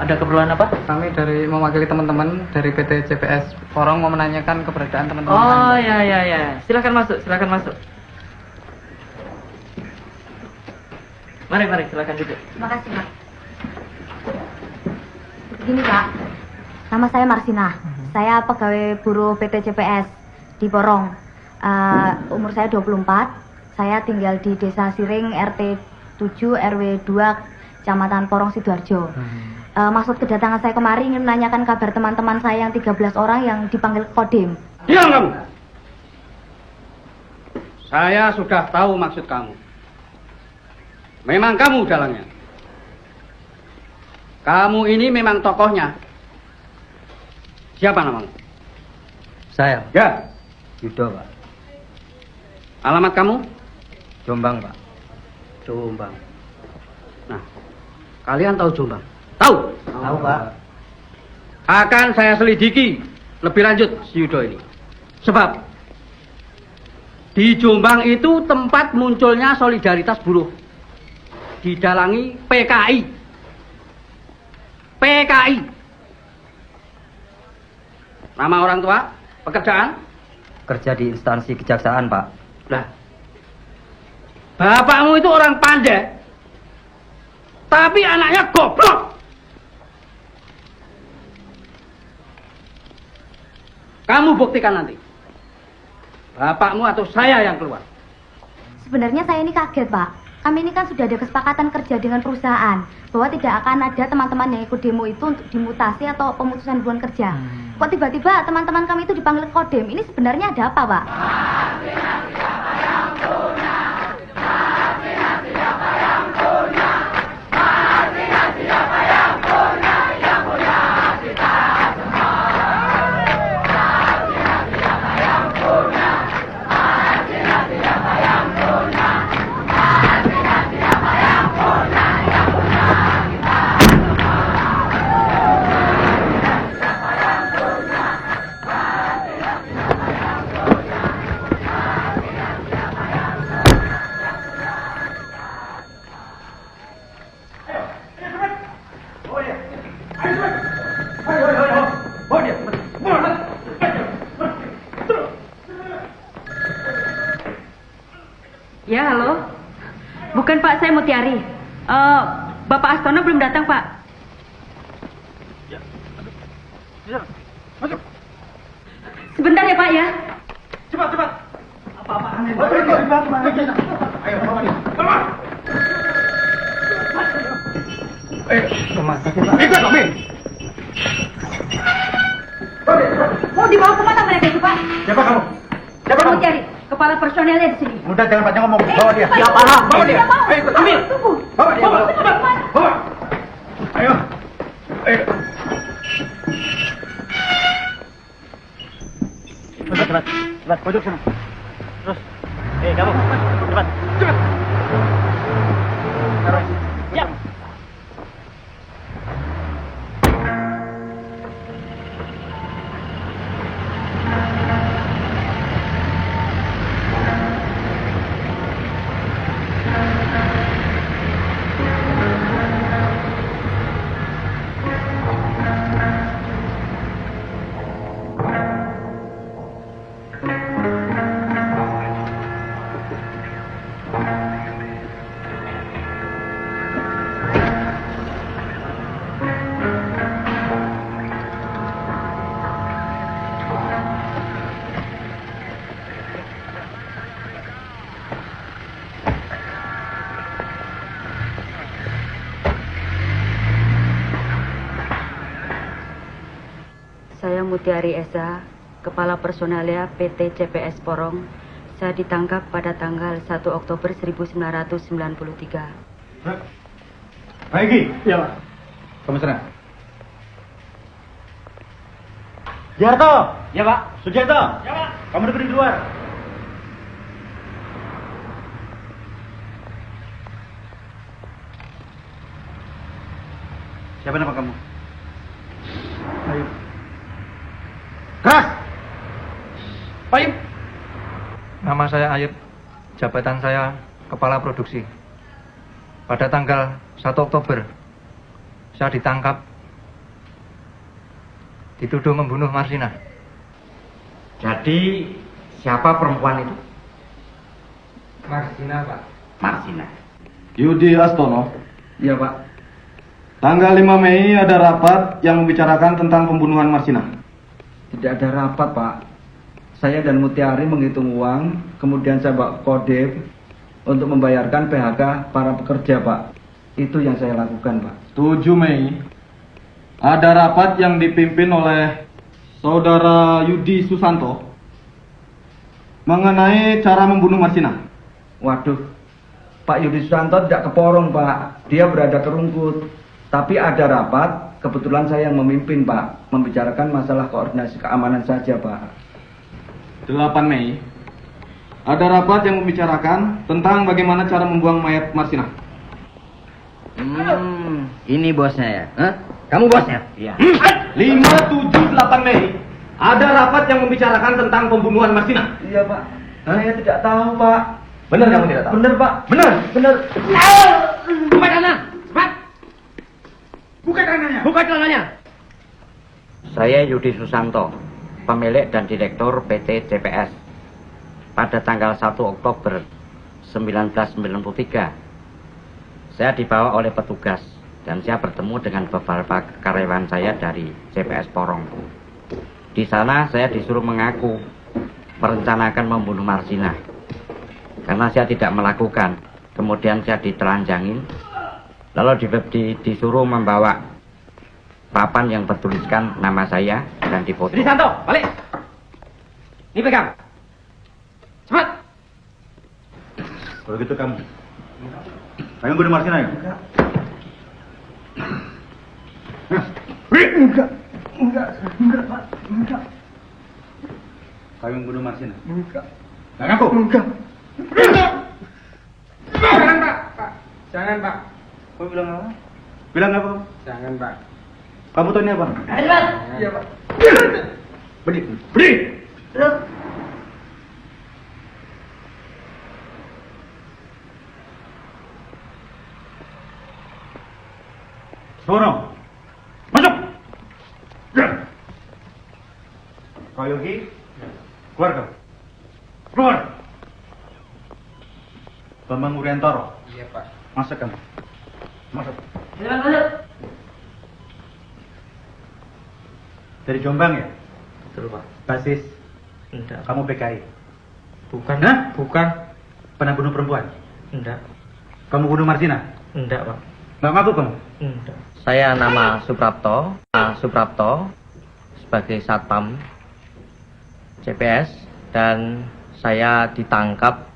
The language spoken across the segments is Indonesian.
Ada keperluan apa? Kami dari mewakili teman-teman dari PT CPS Porong mau menanyakan keberadaan teman-teman. Oh ya. Silakan masuk. Mari silakan duduk. Terima kasih, Pak. Begini, Pak. Nama saya Marsina. Saya pegawai buruh PT CPS di Porong. Umur saya 24. Saya tinggal di Desa Siring RT 7 RW 2 Kecamatan Porong Sidoarjo. Maksud kedatangan saya kemari ingin menanyakan kabar teman-teman saya yang 13 orang yang dipanggil Kodim. Diam kamu! Saya sudah tahu maksud kamu. Memang kamu dalangnya. Kamu ini memang tokohnya. Siapa namamu? Saya. Ya. Yudo, Pak. Alamat kamu? Jombang, Pak. Jombang. Nah, kalian tahu Jombang? Tahu? Tahu, Pak. Akan saya selidiki lebih lanjut si Yudo ini. Sebab di Jombang itu tempat munculnya solidaritas buruh. Didalangi PKI. PKI. Nama orang tua, pekerjaan? Kerja di instansi kejaksaan, Pak. Nah, bapakmu itu orang pandai, tapi anaknya goblok. Kamu buktikan nanti. Bapakmu atau saya yang keluar. Sebenarnya saya ini kaget, Pak. Kami ini kan sudah ada kesepakatan kerja dengan perusahaan bahwa tidak akan ada teman-teman yang ikut demo itu untuk dimutasi atau pemutusan hubungan kerja. Kok tiba-tiba teman-teman kami itu dipanggil Kodim? Ini sebenarnya ada apa, Pak? Ya, halo. Bukan, Pak, saya Mutiari. Bapak Astono belum datang, Pak. Sebentar ya, Pak, ya. Cepat. Apa-apaan ini? Ayo, bawa dia. Ikut kami. Mau dibawa kemana mereka itu, Pak? Siapa kamu? Siapa kamu? Mutiari, kepala personelnya di sini. Udah jangan banyak ngomong. Bawa dia. Siapa? Bawa dia. Ayo ikut. Ambil. Tunggu. Bawa dia. Bawa. Ayo. Cepat. Pojok sana. Terus. Kamu. Cepat. Taruh. Ya. Saya Mutiari Esa, kepala personelia PT CPS Porong. Saya ditangkap pada tanggal 1 Oktober 1993. Baiki. Iya, Pak. Kamu sana. Jarto. Ya, Pak. Sugiarto. Ya, Pak. Kamu duduk di luar. Siapa nama kamu? Ayo. Keras! Ayo. Nama saya Ayub, jabatan saya Kepala Produksi. Pada tanggal 1 Oktober, saya ditangkap, dituduh membunuh Marsina. Jadi, siapa perempuan itu? Marsina, Pak. Marsina. Yudi Astono. Iya, Pak. Tanggal 5 Mei ada rapat yang membicarakan tentang pembunuhan Marsina. Tidak ada rapat, Pak. Saya dan Mutiari menghitung uang, kemudian saya bawa Kodim untuk membayarkan PHK para pekerja, Pak. Itu yang saya lakukan, Pak. 7 Mei ada rapat yang dipimpin oleh Saudara Yudi Susanto mengenai cara membunuh Marsina. Waduh, Pak Yudi Susanto tidak ke Porong, Pak. Dia berada ke Rungkut. Tapi ada rapat, kebetulan saya yang memimpin, Pak. Membicarakan masalah koordinasi keamanan saja, Pak. 8 Mei ada rapat yang membicarakan tentang bagaimana cara membuang mayat Marsina. Ini bosnya ya? Hah? Kamu bosnya? Iya. 5, 7, 8 Mei ada rapat yang membicarakan tentang pembunuhan Marsina. Iya, Pak. Saya tidak tahu, Pak. Benar kamu tidak tahu? Benar, Pak. Benar. Buka tangan! Cepat! Buka tangannya! Buka tangannya! Saya Yudi Susanto, pemilik dan direktur PT CPS. Pada tanggal 1 Oktober 1993, saya dibawa oleh petugas dan saya bertemu dengan beberapa karyawan saya dari CPS Porong. Di sana saya disuruh mengaku merencanakan membunuh Marsina. Karena saya tidak melakukan, kemudian saya ditelanjangin, lalu disuruh membawa papan yang bertuliskan nama saya dan difoto. Santo, balik! Ini pegang. Cepat! Kalau gitu kamu bunuh Marsina ya? Enggak, Pak. Enggak. Kamu bunuh Marsina? Enggak. Nggak ngaku? Enggak. Jangan, Pak. Jangan, Pak. Kamu bilang apa? Bilang apa? Jangan, Pak. Kamu tahu ini apa? Iya, Pak. Beri! Sono! Masuk! Kau Yogi, keluar kau. Keluar! Bambang Uriantoro. Iya, Pak. Masuk kamu. Masuk. Silakan masuk. Dari Jombang ya? Betul, Pak. Basis. Enggak. Kamu PKI. Bukan. Hah? Bukan. Pernah bunuh perempuan? Enggak. Kamu bunuh Marsina? Enggak, Pak. Nggak ngaku kamu? Enggak. Saya nama Suprapto sebagai Satpam CPS dan saya ditangkap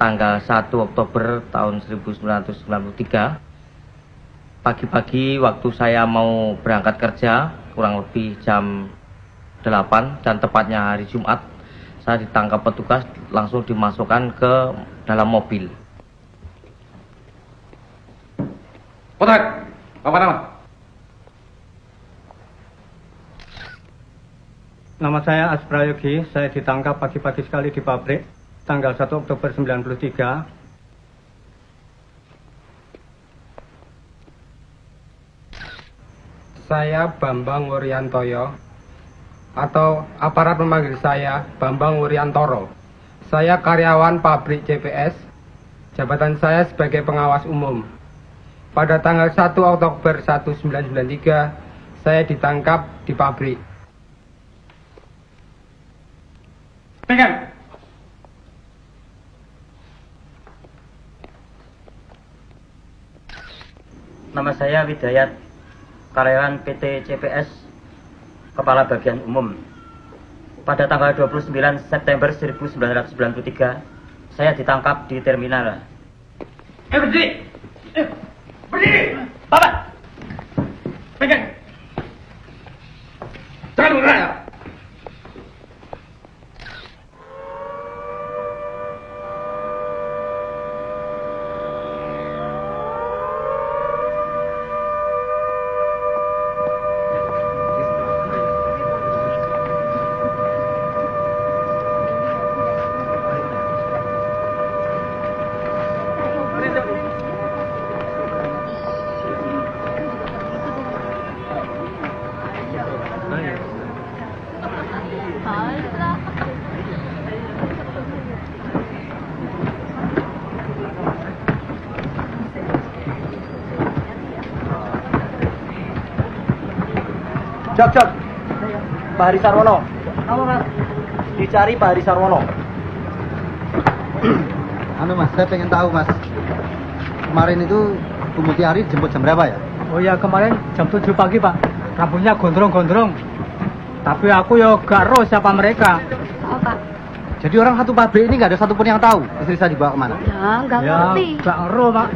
tanggal 1 Oktober tahun 1993. Pagi-pagi waktu saya mau berangkat kerja, kurang lebih jam 8 dan tepatnya hari Jumat, saya ditangkap petugas langsung dimasukkan ke dalam mobil. Potret, apa nama? Nama saya Asprayogi, saya ditangkap pagi-pagi sekali di pabrik, tanggal 1 Oktober 93. Saya Bambang Wuryantoyo, atau aparat memanggil saya Bambang Wuryantoro. Saya karyawan pabrik CPS, jabatan saya sebagai pengawas umum. Pada tanggal 1 Oktober 1993, saya ditangkap di pabrik. Pegang! Nama saya Widayat, karyawan PT CPS, Kepala Bagian Umum. Pada tanggal 29 September 1993, saya ditangkap di terminal. Berdiri! Berdiri! Bapak! Pegang! Jangan bergerak! Jak. Pak Hari Sarwono. Apa, Mas? Dicari Pak Hari Sarwono. Mas, saya pengen tahu, Mas. Kemarin itu Bu Mutiari jemput jam berapa ya? Oh ya, kemarin jam 7 pagi, Pak. Rambutnya gondrong-gondrong. Tapi aku ya gak roh siapa mereka. Oh, Pak. Jadi orang satu pabrik ini nggak ada satupun yang tahu istri saya dibawa kemana? Ya, nggak ngerti. Gak roh, Pak.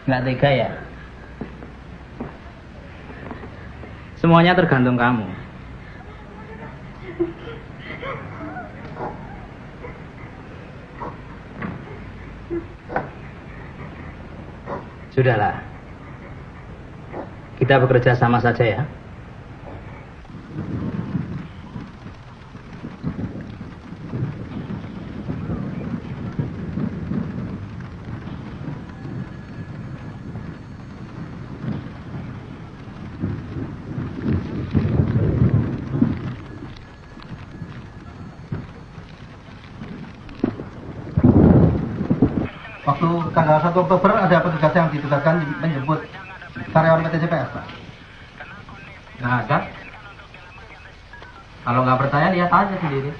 Nggak tega ya? Semuanya tergantung kamu. Sudahlah. Kita bekerja sama saja ya. Waktu tanggal 1 Oktober ada petugas yang ditugaskan menjemput karyawan PT CPS, Pak. Nggak ada. Kalau nggak percaya lihat aja sendiri.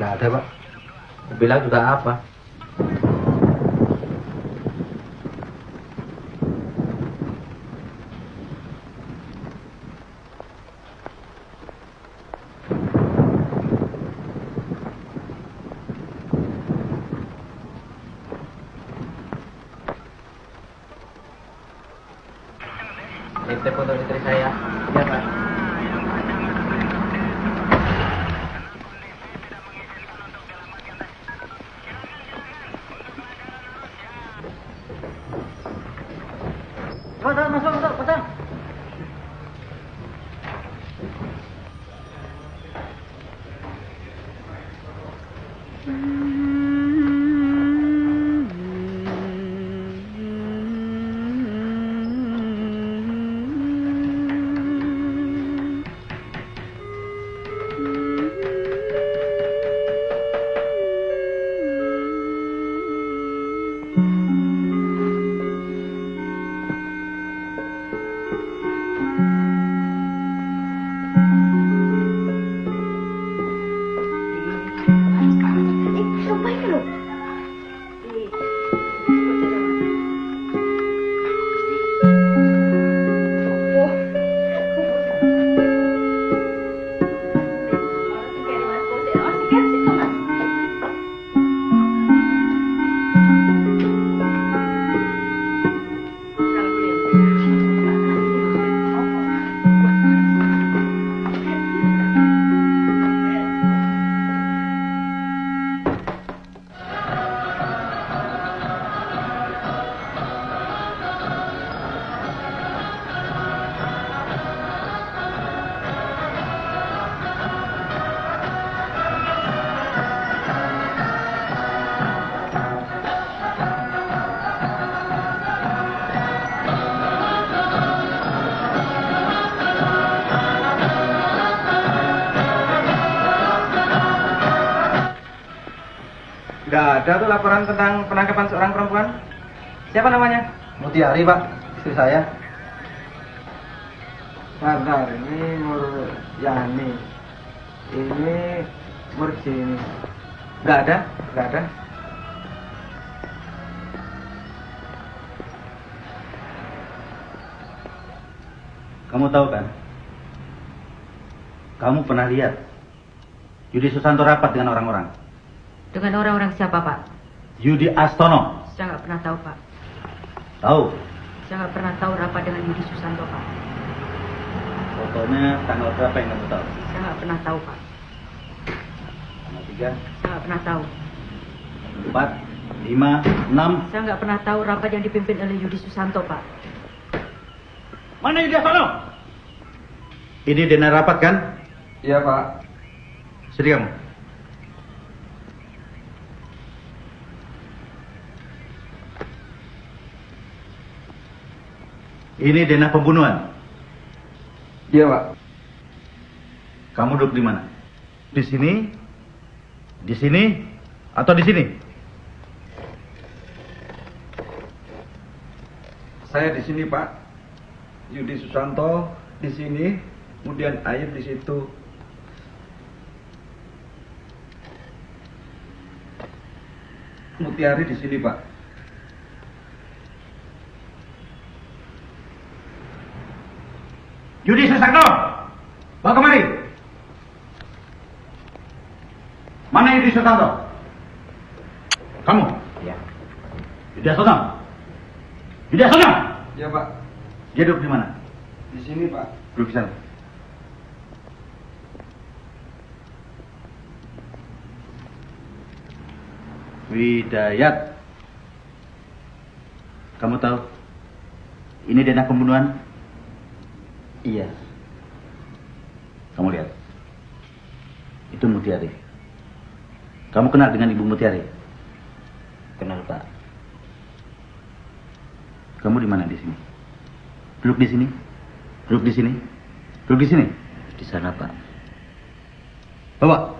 Nggak ada, Pak. Bilang juga apa? Titip untuk istri saya. Iya, Pak. Masuk. Nggak ada tuh laporan tentang penangkapan seorang perempuan. Siapa namanya? Mutiari, Pak, istri saya. Bentar, ini Muryani. Ini Murjini. Nggak ada. Kamu tahu kan? Kamu pernah lihat Yudi Susanto rapat dengan orang-orang? Dengan orang-orang siapa, Pak? Yudi Astono. Saya nggak pernah tahu, Pak. Tahu? Saya nggak pernah tahu rapat dengan Yudi Susanto, Pak. Fotonya tanggal berapa yang kamu tahu? Saya nggak pernah tahu, Pak. Tanggal 3, Saya nggak pernah tahu. 4, 5, 6. Saya nggak pernah tahu rapat yang dipimpin oleh Yudi Susanto, Pak. Mana Yudi Sono? Ini dana rapat kan? Iya, Pak. Sini kamu. Ini dana pembunuhan. Iya, Pak. Kamu duduk di mana? Di sini? Di sini? Atau di sini? Saya di sini, Pak. Yudi Susanto di sini, kemudian Air di situ. Mutiari di sini, Pak. Yudi Susanto, bawa kemari. Mana Yudi Susanto? Kamu? Iya. Yudi Susanto. Yudi Susanto. Iya, Pak. Dia duduk di mana? Di sini, Pak. Duduk di sana. Widayat. Kamu tahu? Ini dana pembunuhan? Iya. Kamu lihat. Itu Mutiari. Kamu kenal dengan Ibu Mutiari? Kenal, Pak. Kamu di mana di sini? Duduk di sini? Duduk di sini? Duduk di sini? Di sana, Pak. Bawa.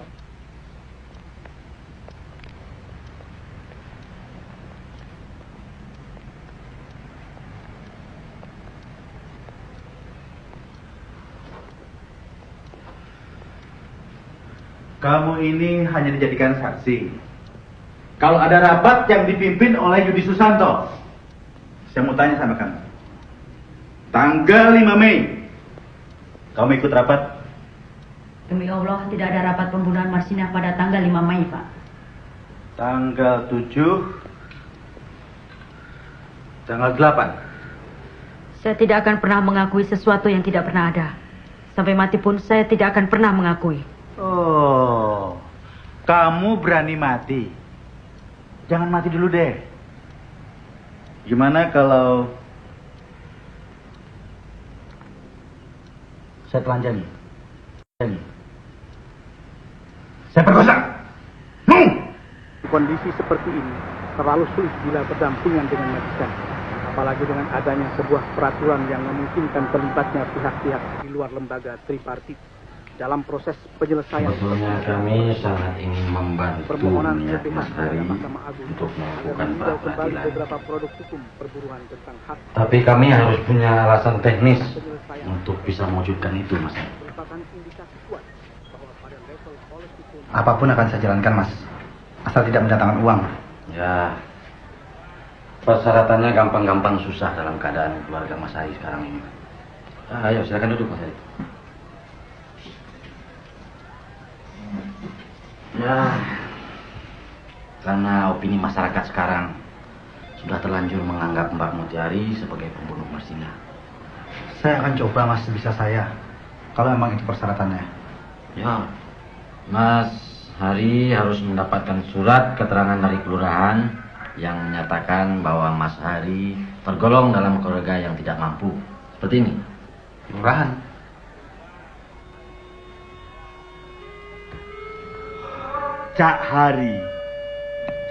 Kamu ini hanya dijadikan saksi. Kalau ada rapat yang dipimpin oleh Yudi Susanto, saya mau tanya sama kamu. Tanggal 5 Mei, kamu ikut rapat? Demi Allah, tidak ada rapat pembunuhan Marsinah pada tanggal 5 Mei, Pak. Tanggal 7, tanggal 8. Saya tidak akan pernah mengakui sesuatu yang tidak pernah ada. Sampai mati pun saya tidak akan pernah mengakui. Oh, kamu berani mati. Jangan mati dulu deh. Gimana kalau saya telanjangi? Saya perkosa. Kondisi seperti ini terlalu sulit bila berdampingan dengan majikan. Apalagi dengan adanya sebuah peraturan yang memungkinkan terlibatnya pihak-pihak di luar lembaga tripartit dalam proses penyelesaian. Sebetulnya kami sangat ingin membantu permohonan niat sepihak Mas Hari kepada Mahkamah Agung untuk melakukan agar kembali pra-peradilan. beberapa produk hukum perburuan tentang hak. Tapi kami harus punya alasan teknis untuk bisa mewujudkan itu, Mas. Merupakan indikasi kuat bahwa pada level politik Apapun akan saya jalankan, Mas. Asal tidak mendatangkan uang. Ya, persyaratannya gampang-gampang susah dalam keadaan keluarga Mas Hari sekarang ini. Ayo, silakan duduk, Mas Hari. Ya, karena opini masyarakat sekarang sudah terlanjur menganggap Mbak Mutiari sebagai pembunuh Marsinah. Saya akan coba, Mas, sebisa saya. Kalau memang itu persyaratannya. Ya, Mas Hari harus mendapatkan surat keterangan dari kelurahan yang menyatakan bahwa Mas Hari tergolong dalam keluarga yang tidak mampu. Seperti ini. Kelurahan. Cak Hari,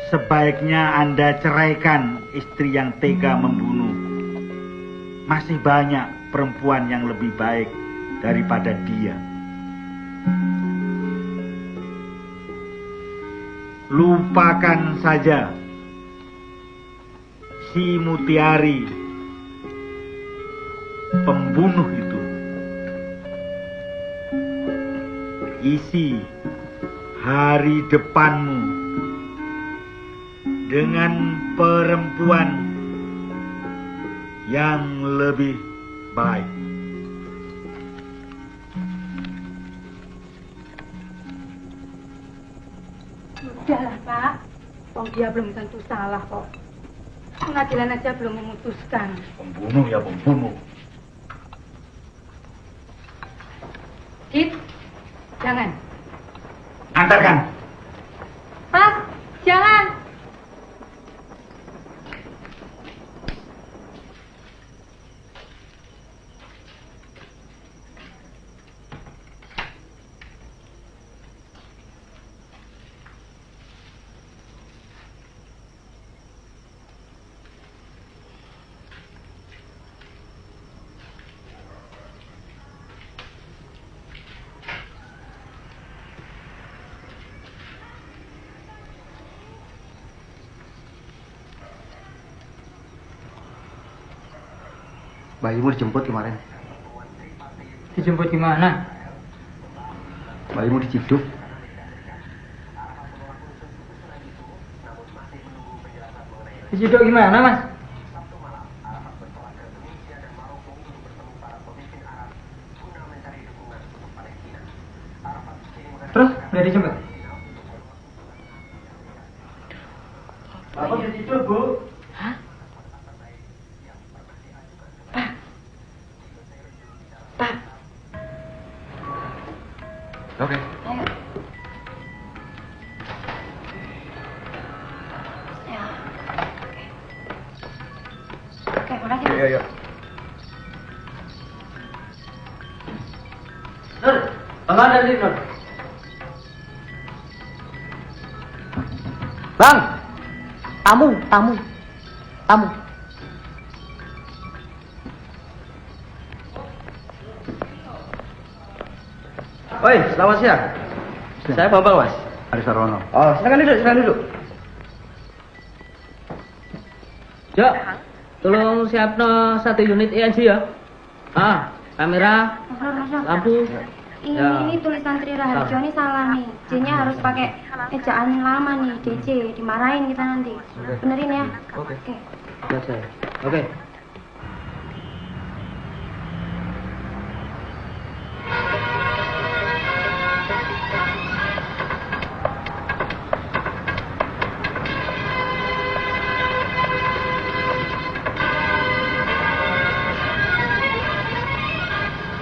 sebaiknya Anda ceraikan istri yang tega membunuh. Masih banyak perempuan yang lebih baik daripada dia. Lupakan saja si Mutiari, pembunuh itu. Isi hari depanmu dengan perempuan yang lebih baik. Sudahlah, Pak. Oh, dia belum tentu salah kok. Pengadilan aja belum memutuskan. Pembunuh ya pembunuh. Dit, jangan. Antarkan. Mas, jangan. Bayimu dijemput kemarin. Dijemput gimana? Bayimu diciduk. Diciduk gimana, Mas? Terus udah dijemput? Apa diciduk, Bu? Hah? Pak. Oke. Ayo. Ya. Oke, makasih. Mas. Iya. Nur, Bang dari Nur. Bang. Tamu. Oi, selamat siang. Saya Bambang, Mas. Hari Sarwono. Oh, silakan duduk. Jok, tolong siapno 1 unit ENC ya. Kamera, lampu. Ini tulisan Tri Raharjo ini salah nih. J-nya harus pakai ejaan lama nih, DJ. Dimarahin kita nanti. Benerin ya. Oke. Oke.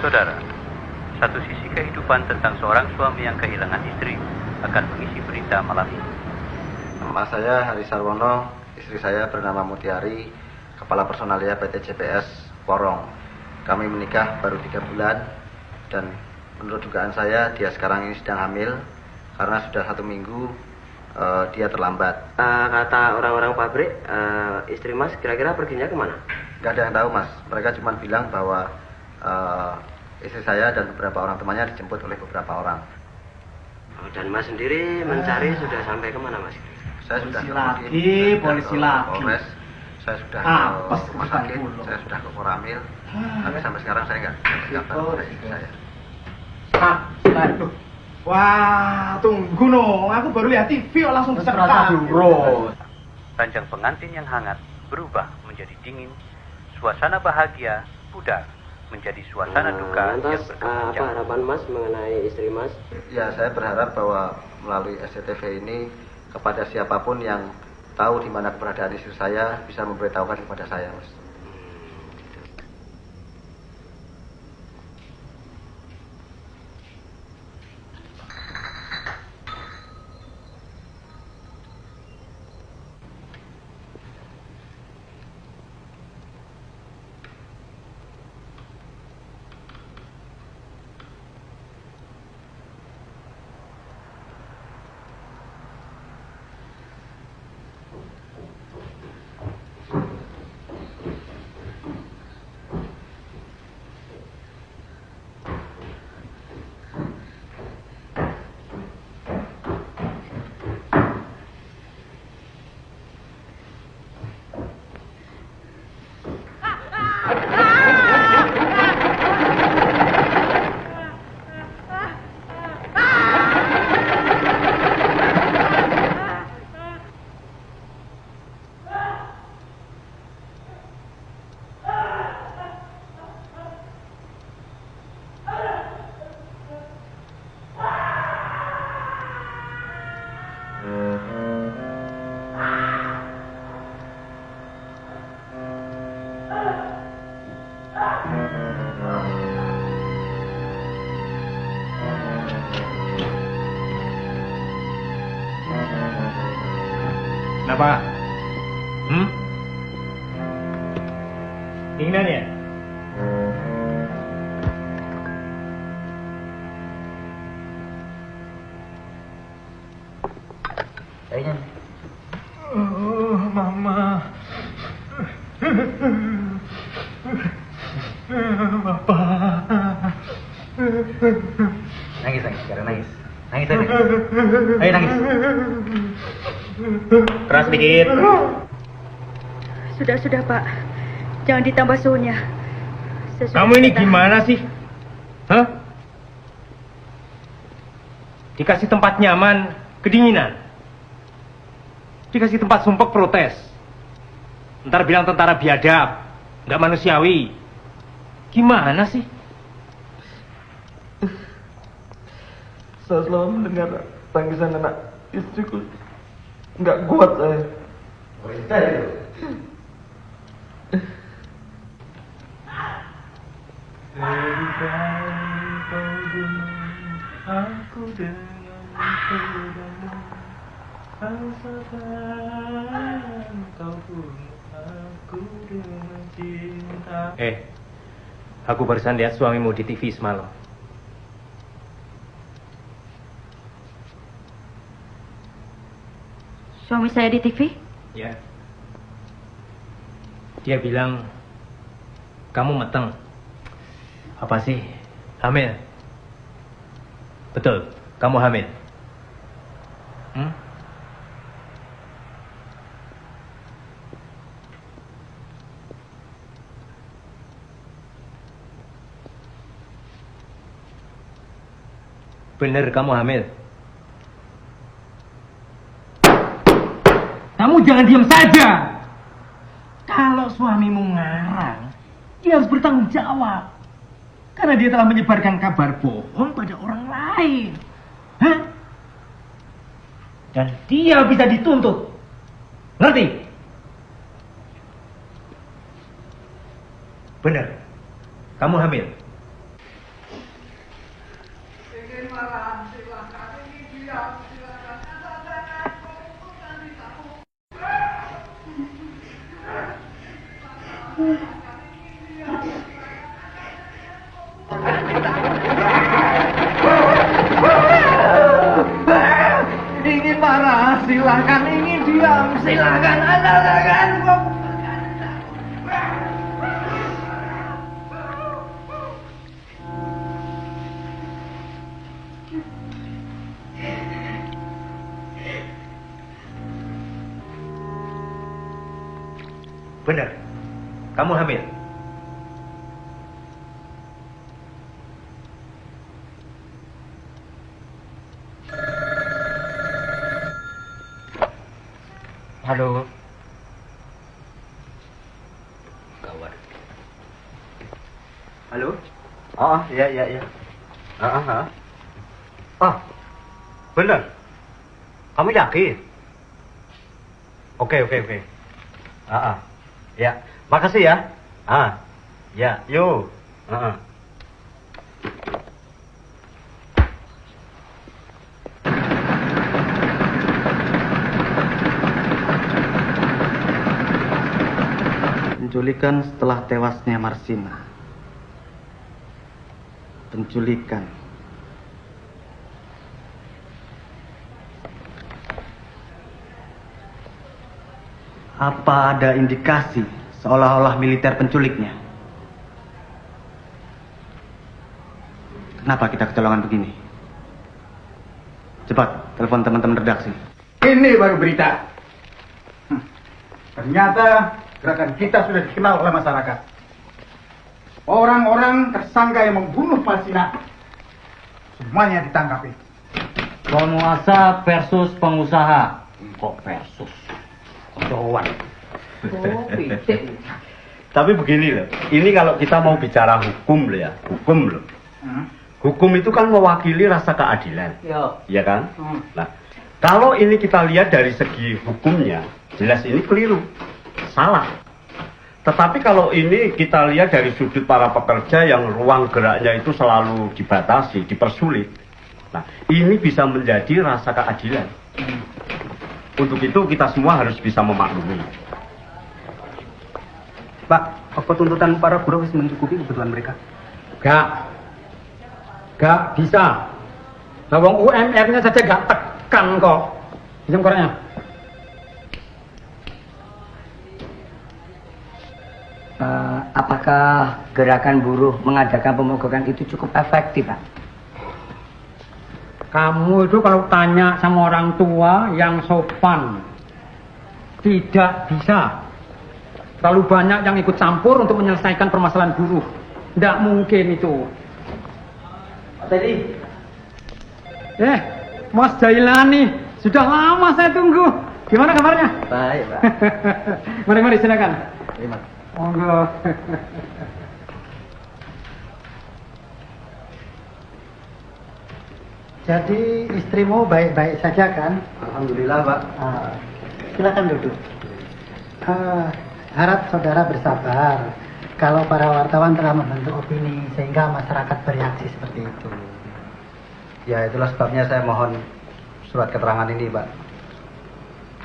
Saudara, satu sisi kehidupan tentang seorang suami yang kehilangan istri akan mengisi berita malam ini. Nama saya Hari Sarwono, istri saya bernama Mutiari, Kepala Personalia PT JPS Porong. Kami menikah baru 3 bulan dan menurut dugaan saya dia sekarang ini sedang hamil karena sudah 1 minggu dia terlambat. Kata orang-orang pabrik, istri Mas kira-kira perginya kemana? Gak ada yang tahu, Mas. Mereka cuma bilang bahwa istri saya dan beberapa orang temannya dijemput oleh beberapa orang. Dan Mas sendiri mencari sudah sampai kemana, Mas? Saya sudah polisi lagi. Polres. Saya sudah ke rumah sakit, saya sudah ke Koramil. Tapi sampai sekarang saya nggak kabar dari istri saya. Wah, tunggu no, aku baru lihat TV langsung terserah. Ranjang pengantin yang hangat berubah menjadi dingin, suasana bahagia pudar menjadi suasana duka yang berkepanjangan. Apa harapan Mas mengenai istri Mas? Ya, saya berharap bahwa melalui SCTV ini kepada siapapun yang tahu di mana keberadaan istri saya bisa memberitahukan kepada saya, Mas. Kenapa? Keinginan ya? Kayaknya. Mama. Bapak. Nangis, sekarang nangis. Nangis aja. Ayo nangis. Keras sedikit. Sudah Pak. Jangan ditambah suhunya. Kamu ini gimana sih? Hah? Dikasih tempat nyaman, kedinginan. Dikasih tempat sumpek, protes. Ntar bilang tentara biadab, nggak manusiawi. Gimana sih? Saya selalu mendengar tangisan anak istriku. Nggak kuat saya. Berita itu. Aku dengan padamu, rasakan kau pun aku dengan cinta. Aku barusan lihat suamimu di TV semalam. Suami saya di TV? Ya. Dia bilang kamu meteng. Apa sih? Hamil? Betul, kamu hamil. Bener kamu hamil. Kamu jangan diam saja. Kalau suamimu ngarang, dia harus bertanggung jawab. Karena dia telah menyebarkan kabar bohong pada orang lain. Hah? Dan dia bisa dituntut. Ngerti? Benar. Kamu hamil. Ingin marah, silakan. Ingin diam, silakan. Silakan. Benar. Kamu hamil. Halo. Gawat. Halo? Oh, iya. Oh, bener. Kamu yakin? Oke. Ya, makasih ya. Ya, yuk. Penculikan setelah tewasnya Marsina. Penculikan. Apa ada indikasi seolah-olah militer penculiknya? Kenapa kita kecolongan begini? Cepat, telepon teman-teman redaksi. Ini baru berita. Ternyata gerakan kita sudah dikenal oleh masyarakat. Orang-orang tersangka yang membunuh Marsina semuanya ditangkap. Penguasa versus pengusaha. Kok versus? Kodoan. Tapi begini loh, ini kalau kita mau bicara hukum loh ya, hukum loh. Hukum itu kan mewakili rasa keadilan, ya kan? Nah, kalau ini kita lihat dari segi hukumnya, jelas ini keliru, salah. Tetapi kalau ini kita lihat dari sudut para pekerja yang ruang geraknya itu selalu dibatasi, dipersulit. Nah, ini bisa menjadi rasa keadilan. Untuk itu kita semua harus bisa memaklumi. Pak, apa tuntutan para buruh bisa mencukupi kebutuhan mereka? Gak bisa. Nah, wong UMR-nya saja gak tekan kok. Pinjam koreknya. Apakah gerakan buruh mengadakan pemogokan itu cukup efektif, Pak? Kamu itu kalau tanya sama orang tua yang sopan, tidak bisa. Terlalu banyak yang ikut campur untuk menyelesaikan permasalahan buruh. Tidak mungkin itu. Pak Teddy. Mas Jailani, sudah lama saya tunggu. Gimana kabarnya? Baik, Pak. Mari silakan. Terima. Monggo. Jadi istrimu baik-baik saja kan? Alhamdulillah, Pak. Silakan duduk. Harap saudara bersabar. Kalau para wartawan telah membentuk opini sehingga masyarakat bereaksi seperti itu. Ya, itulah sebabnya saya mohon surat keterangan ini, Pak.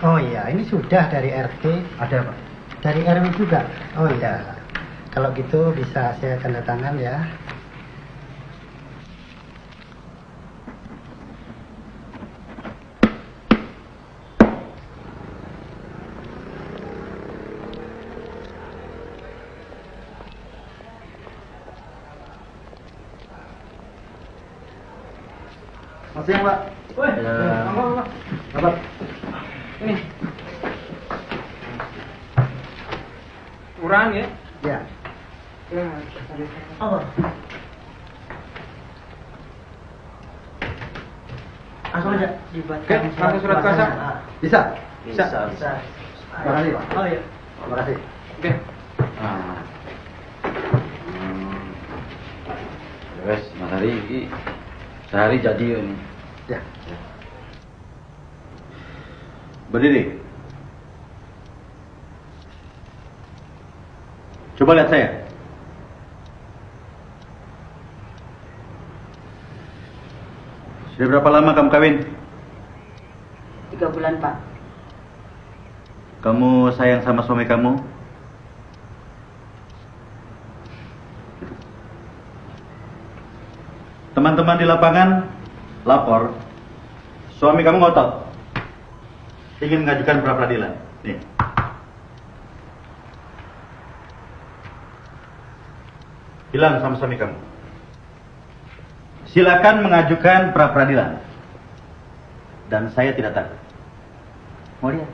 Oh iya, ini sudah dari RT. Ada, Pak. Dari RW juga? Oh iya. Kalau gitu bisa saya tanda tangan ya. Masih ya, Pak? Dapat. Ini. Kurang ya? Ya. Langsung aja dibuatkan. Oke, langsung surat kuasa. Bisa? Bisa. Terima kasih, Pak. Oh iya. Terima kasih. Oke. Wes, Mas Hari ini sehari jadi ini. Ya. Berdiri. Coba lihat saya. Sudah berapa lama kamu kawin? 3 bulan, Pak. Kamu sayang sama suami kamu? Teman-teman di lapangan lapor, suami kamu ngotot ingin mengajukan pra peradilan. Nih. Bilang sama suami kamu, silakan mengajukan pra peradilan, dan saya tidak takut. Mau lihat?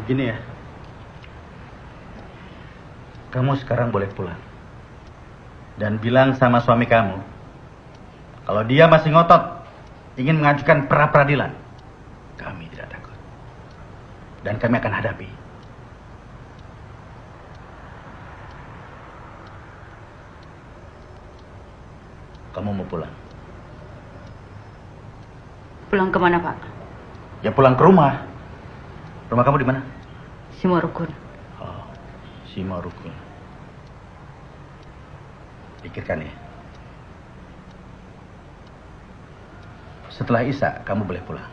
Begini ya, kamu sekarang boleh pulang dan bilang sama suami kamu kalau dia masih ngotot ingin mengajukan pra peradilan, kami tidak takut dan kami akan hadapi. Kamu mau pulang? Pulang kemana, Pak? Ya pulang ke rumah. Rumah kamu di mana? Simorukun. Oh, Simorukun. Pikirkan ya. Setelah Isya, kamu boleh pulang.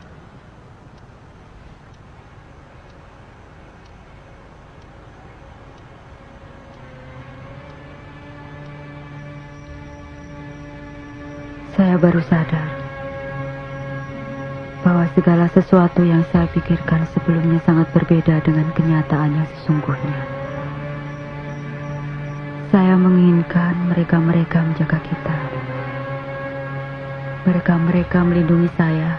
Saya baru sadar bahwa segala sesuatu yang saya pikirkan sebelumnya sangat berbeda dengan kenyataan yang sesungguhnya. Saya menginginkan mereka-mereka menjaga kita. Mereka-mereka melindungi saya,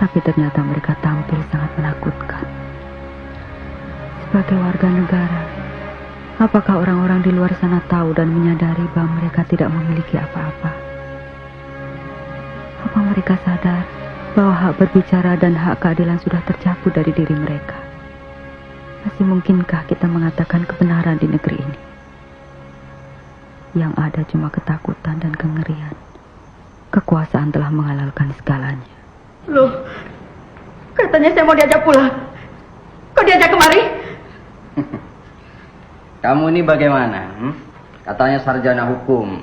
tapi ternyata mereka tampil sangat menakutkan. Sebagai warga negara, apakah orang-orang di luar sana tahu dan menyadari bahwa mereka tidak memiliki apa-apa? Apa mereka sadar bahwa hak berbicara dan hak keadilan sudah tercabut dari diri mereka? Masih mungkinkah kita mengatakan kebenaran di negeri ini? Yang ada cuma ketakutan dan kengerian. Kekuasaan telah menghalalkan segalanya. Loh, katanya saya mau diajak pulang. Kok diajak kemari? Kamu ini bagaimana? Katanya sarjana hukum.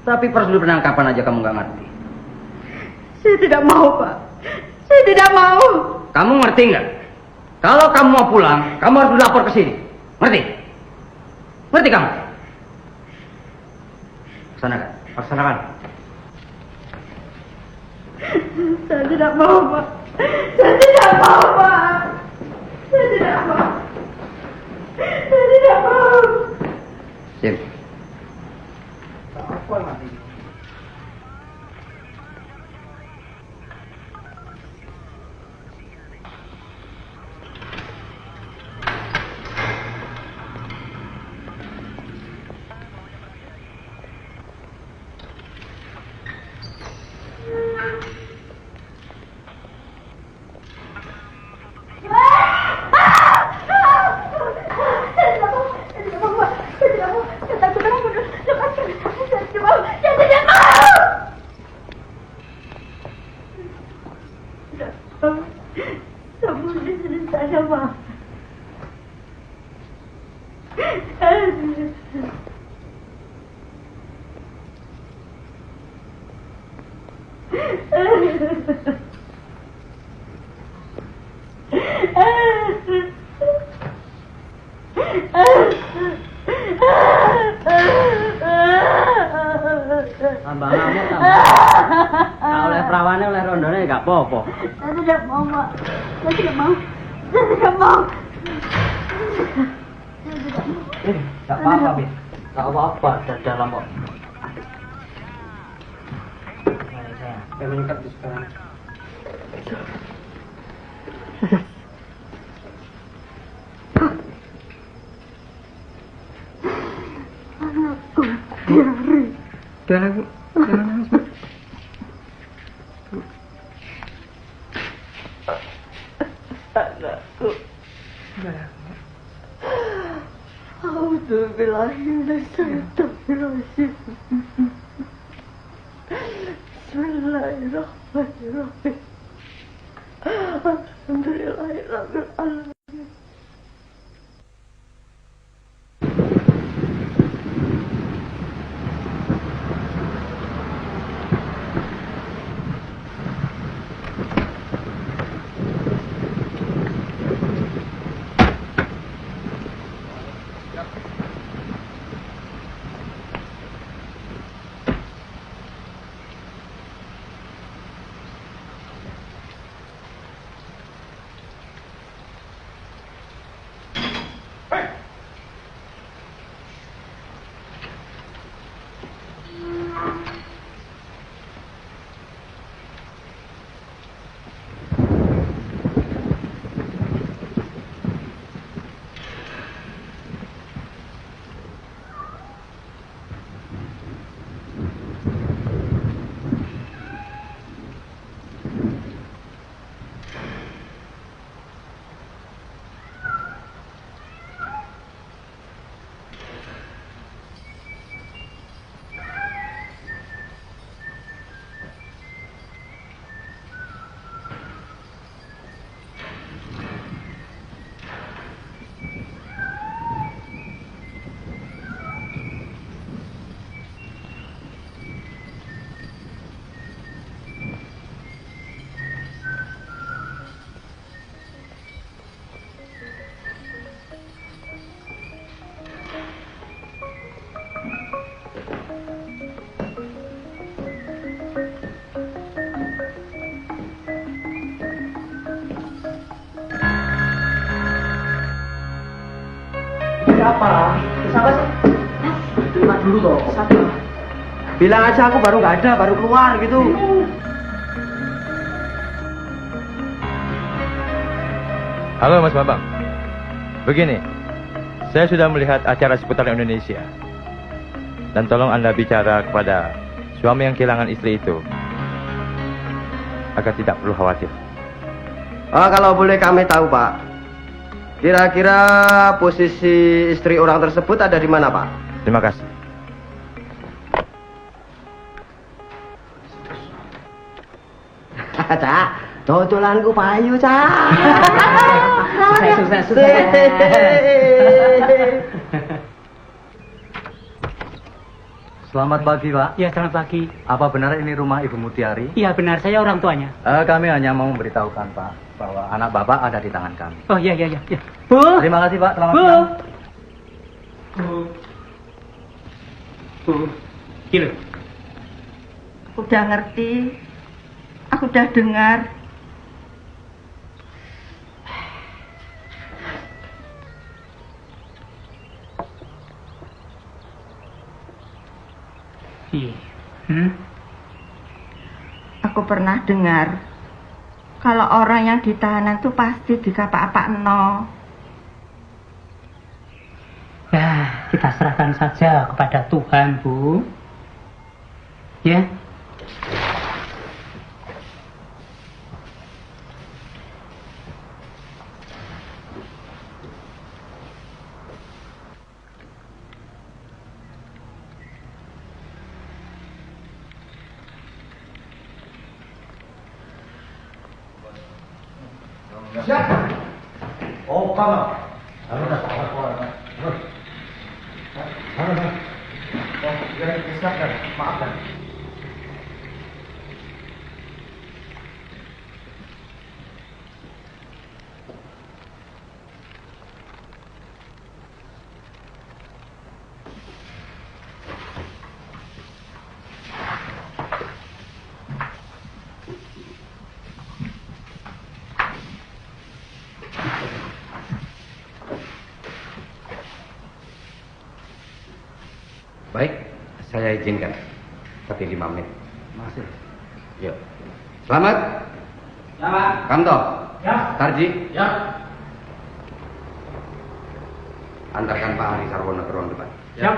Tapi prosedur penangkapan aja kamu nggak ngerti. Saya tidak mau, Pak. Saya tidak mau. Kamu ngerti nggak? Kalau kamu mau pulang, kamu harus lapor ke sini. Ngerti? Ngerti kamu? Laksanakan. Laksanakan. Saya tidak mau, Pak. Saya tidak mau, Pak. Saya tidak mau. Saya tidak mau. Sim. Apa lagi? tidak mau. Tambah ngamuk tambah. Nah, oleh perawannya oleh rondone gak apa-apa. Saya tidak mau, Pak. Saya tidak mau. Saya tidak mau. Gak apa-apa, Bi. Gak apa-apa, dalam kok. Saya mengikat di sekarang. Anakku, Tiari. Jangan nangis, Bu. Anakku. Auzubillahiminasyaitonirrajim. Bismillahirrahmanirrahim. Alhamdulillahirabbil alamin. Siapa? Siapa sih? Terima dulu toh. Siapa? Bilang aja aku baru nggak ada, baru keluar gitu. Halo Mas Bambang. Begini, saya sudah melihat acara seputar Indonesia. Dan tolong Anda bicara kepada suami yang kehilangan istri itu agar tidak perlu khawatir. Kalau boleh kami tahu, Pak. Kira-kira posisi istri orang tersebut ada di mana, Pak? Terima kasih. Cak, dodolanku payu, Cak. Sukses. Selamat pagi, Pak. Ya, selamat pagi. Apa benar ini rumah Ibu Mutiari? Iya, benar. Saya orang tuanya. Kami hanya mau memberitahukan, Pak, bahwa anak Bapak ada di tangan kami. Oh, iya. Bu! Terima kasih, Pak. Selamat Bu! siang. Bu. Gila. Aku udah ngerti. Aku udah dengar. Aku pernah dengar kalau orang yang ditahanan itu pasti dikapak-apakno. Ya, kita serahkan saja kepada Tuhan, Bu. Ya. Oh, Pak. Halo, Mas. Halo. Oh, silakan. Maafkan. Baik, saya izinkan. Tapi 5 menit. Masih. Yuk. Selamat. Selamat. Kamto. Ya. Tarji. Ya. Antarkan Pak Hari Sarwono ke ruang depan. Siap.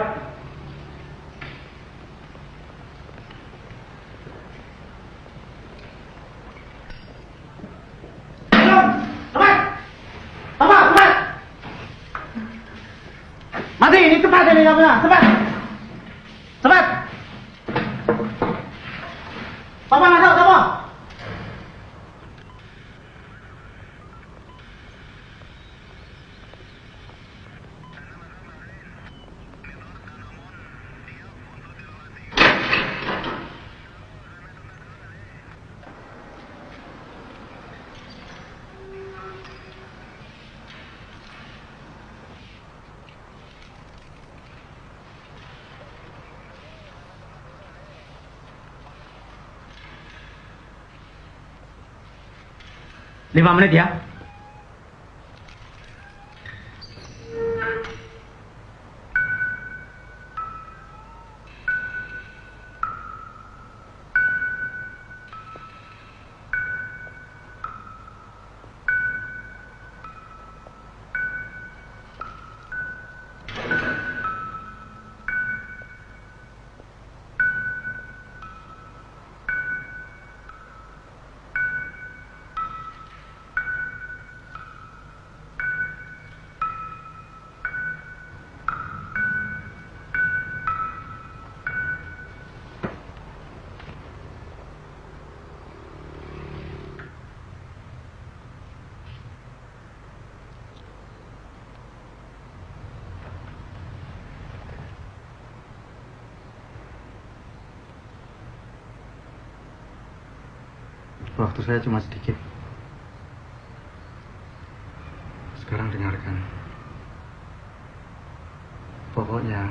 Mati, ini cepat ini namanya, cepat. Cepat. Papa masuk, Papa. Lima menit ya. Waktu saya cuma sedikit. Sekarang dengarkan. Pokoknya,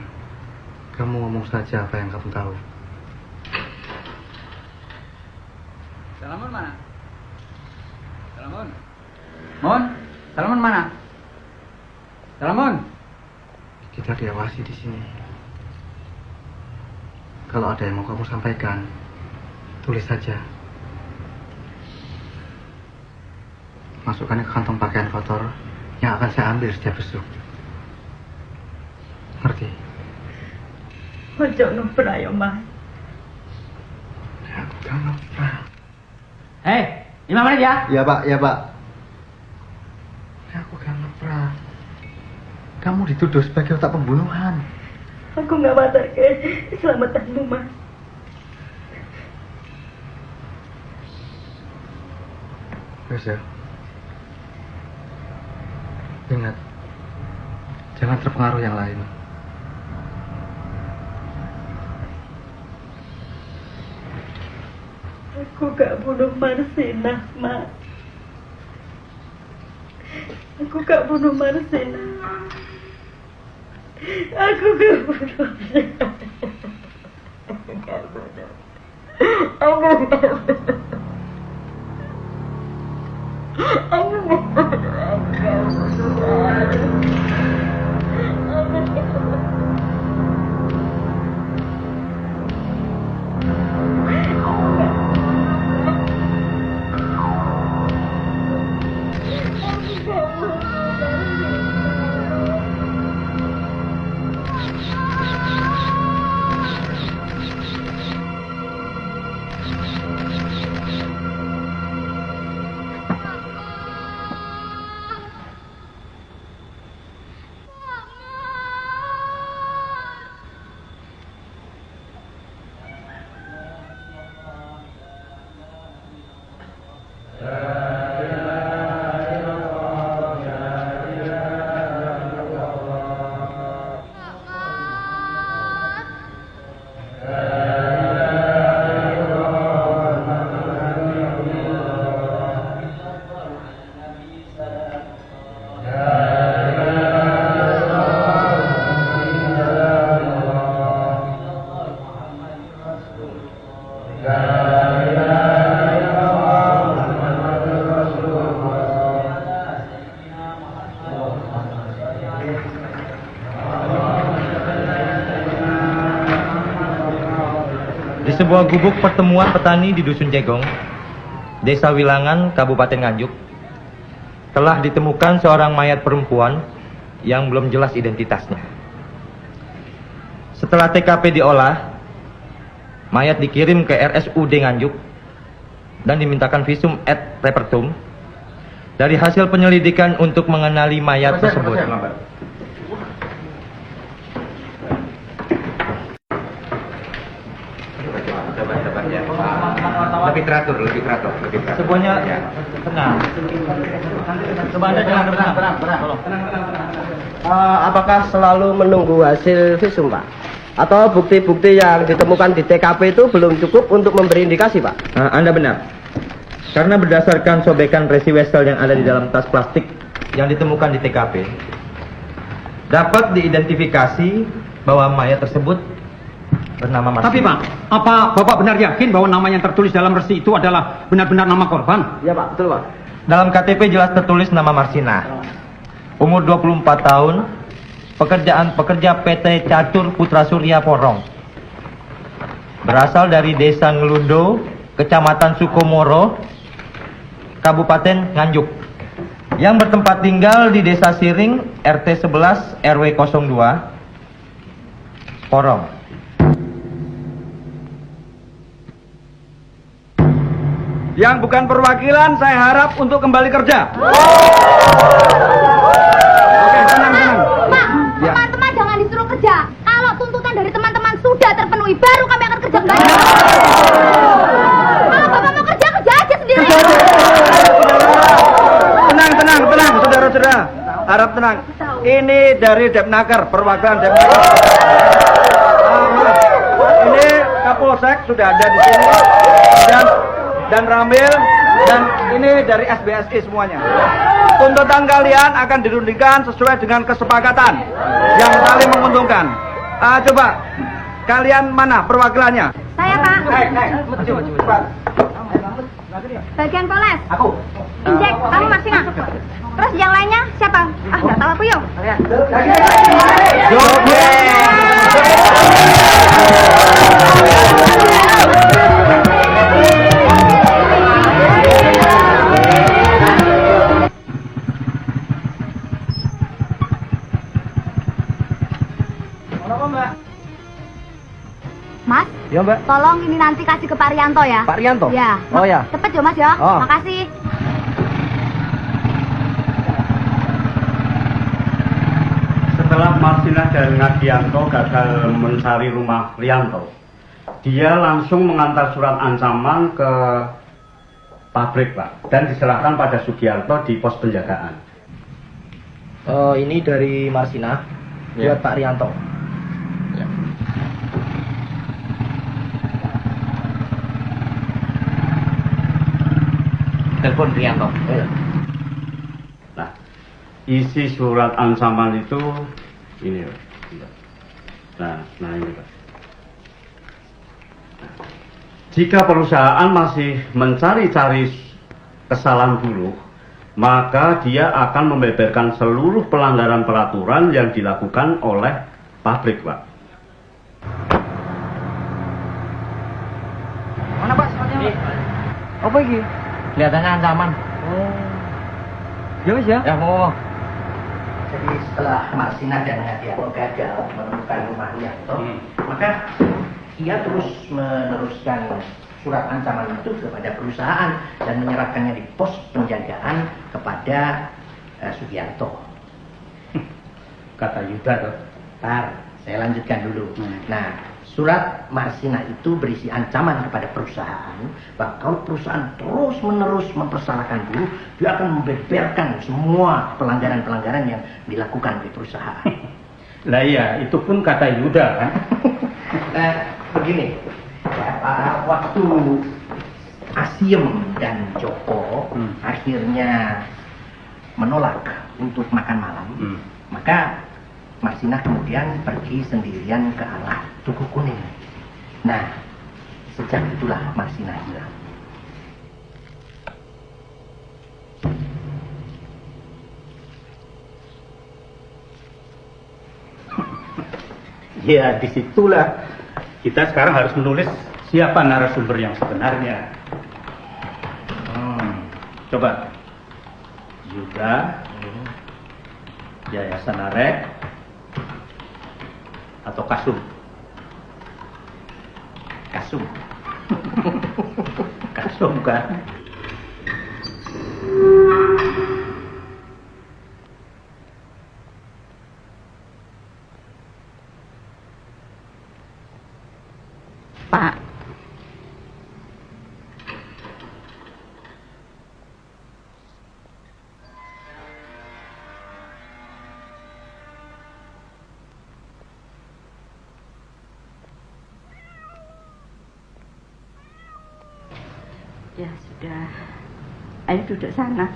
kamu ngomong saja apa yang kamu tahu. Salamon mana? Salamon. Mon, Salamon mana? Salamon. Kita diawasi di sini. Kalau ada yang mau kamu sampaikan, tulis saja. Masukkannya ke kantong pakaian kotor yang akan saya ambil setiap besok. Ngerti? Ojo ngeprah ya, Mas. Aku gak ngeprah. 5 menit ya. Ya Pak, ya Pak. Aku gak ngeprah. Kamu dituduh sebagai otak pembunuhan. Aku gak matar ke keselamatanmu, Mas. Wes ya. Ingat, jangan terpengaruh yang lain. Aku gak bunuh Marsinah, Mas. Aku gak bunuh Marsinah. Aku gak bunuh Marsinah. Aku gak bunuh. Aku gak bunuh. Aku gak bunuh. sebuah gubuk pertemuan petani di Dusun Jegong, Desa Wilangan, Kabupaten Nganjuk, telah ditemukan seorang mayat perempuan yang belum jelas identitasnya. Setelah TKP diolah, mayat dikirim ke RSUD Nganjuk dan dimintakan visum et repertum. Dari hasil penyelidikan untuk mengenali mayat tersebut, Lebih teratur. semuanya tenang. Coba Anda jangan tenang. Apakah selalu menunggu hasil visum, Pak? Atau bukti-bukti yang ditemukan di TKP itu belum cukup untuk memberi indikasi, Pak? Anda benar. Karena berdasarkan sobekan resi wesel yang ada di dalam tas plastik yang ditemukan di TKP, dapat diidentifikasi bahwa mayat tersebut bernama Marsina. Tapi Pak, apa Bapak benar yakin bahwa nama yang tertulis dalam resi itu adalah benar-benar nama korban? Ya Pak, betul Pak. Dalam KTP jelas tertulis nama Marsina. Umur 24 tahun, pekerja PT Catur Putra Surya Porong. Berasal dari Desa Ngelundo, Kecamatan Sukomoro, Kabupaten Nganjuk, yang bertempat tinggal di Desa Siring, RT 11 RW 02, Porong. Yang bukan perwakilan saya harap untuk kembali kerja. Oke, tenang. Pak, Ya. teman-teman jangan disuruh kerja. Kalau tuntutan dari teman-teman sudah terpenuhi, baru kami akan kerja kembali. Kalau Bapak mau kerja aja sendiri. Tenang, saudara-saudara. Harap tenang. Ini dari Depnaker, perwakilan Depnaker. Ini Kapolsek sudah ada di sini dan Ramil, dan ini dari SBSI semuanya. Tuntutan kalian akan dirundingkan sesuai dengan kesepakatan yang saling menguntungkan. Coba kalian mana perwakilannya? Saya Pak. Bagian Poles. Aku. Injek, kamu Marsina. Terus yang lainnya siapa? Nggak tahu aku yuk. Mas, Ya Mbak. tolong ini nanti kasih ke Pak Rianto ya. Pak Rianto? Ya. Oh ya. Cepet ya Mas ya. Oh. Makasih. Setelah Marsina dan Ngadianto gagal mencari rumah Rianto, dia langsung mengantar surat ancaman ke pabrik, Pak, dan diserahkan pada Sugiarto di pos penjagaan. Ini dari Marsina buat Pak Rianto. Telepon Rianto. Nah, isi surat ancaman itu ini, Pak. Nah ini, Pak. Jika perusahaan masih mencari-cari kesalahan buruh, maka dia akan membeberkan seluruh pelanggaran peraturan yang dilakukan oleh pabrik, Pak. Mana Pak suratnya? Apa ini? Kelihatannya ancaman. Ya Mas ya. Ya mau. Jadi setelah Marsina dan Ngadianto gagal menemukan rumah Rianto, maka ia terus meneruskan surat ancaman itu kepada perusahaan dan menyerahkannya di pos penjagaan kepada Sugiarto. Kata Yuda, Ntar, saya lanjutkan dulu. Nah, surat Marsina itu berisi ancaman kepada perusahaan bahwa kalau perusahaan terus-menerus mempersalahkan buruh, dia akan membeberkan semua pelanggaran-pelanggaran yang dilakukan oleh perusahaan. Lah iya, itu pun kata Yuda kan. Begini, waktu Asiem dan Joko akhirnya menolak untuk makan malam, maka Marsina kemudian pergi sendirian ke arah Tugu Kuning. Nah, sejak itulah Marsina hilang. Ya, disitulah kita sekarang harus menulis siapa narasumber yang sebenarnya. Coba. Yuda, Yayasan Arek, atau Kasum? Kasum. Kasum kan? Pak. Ya sudah. Ayo duduk sana.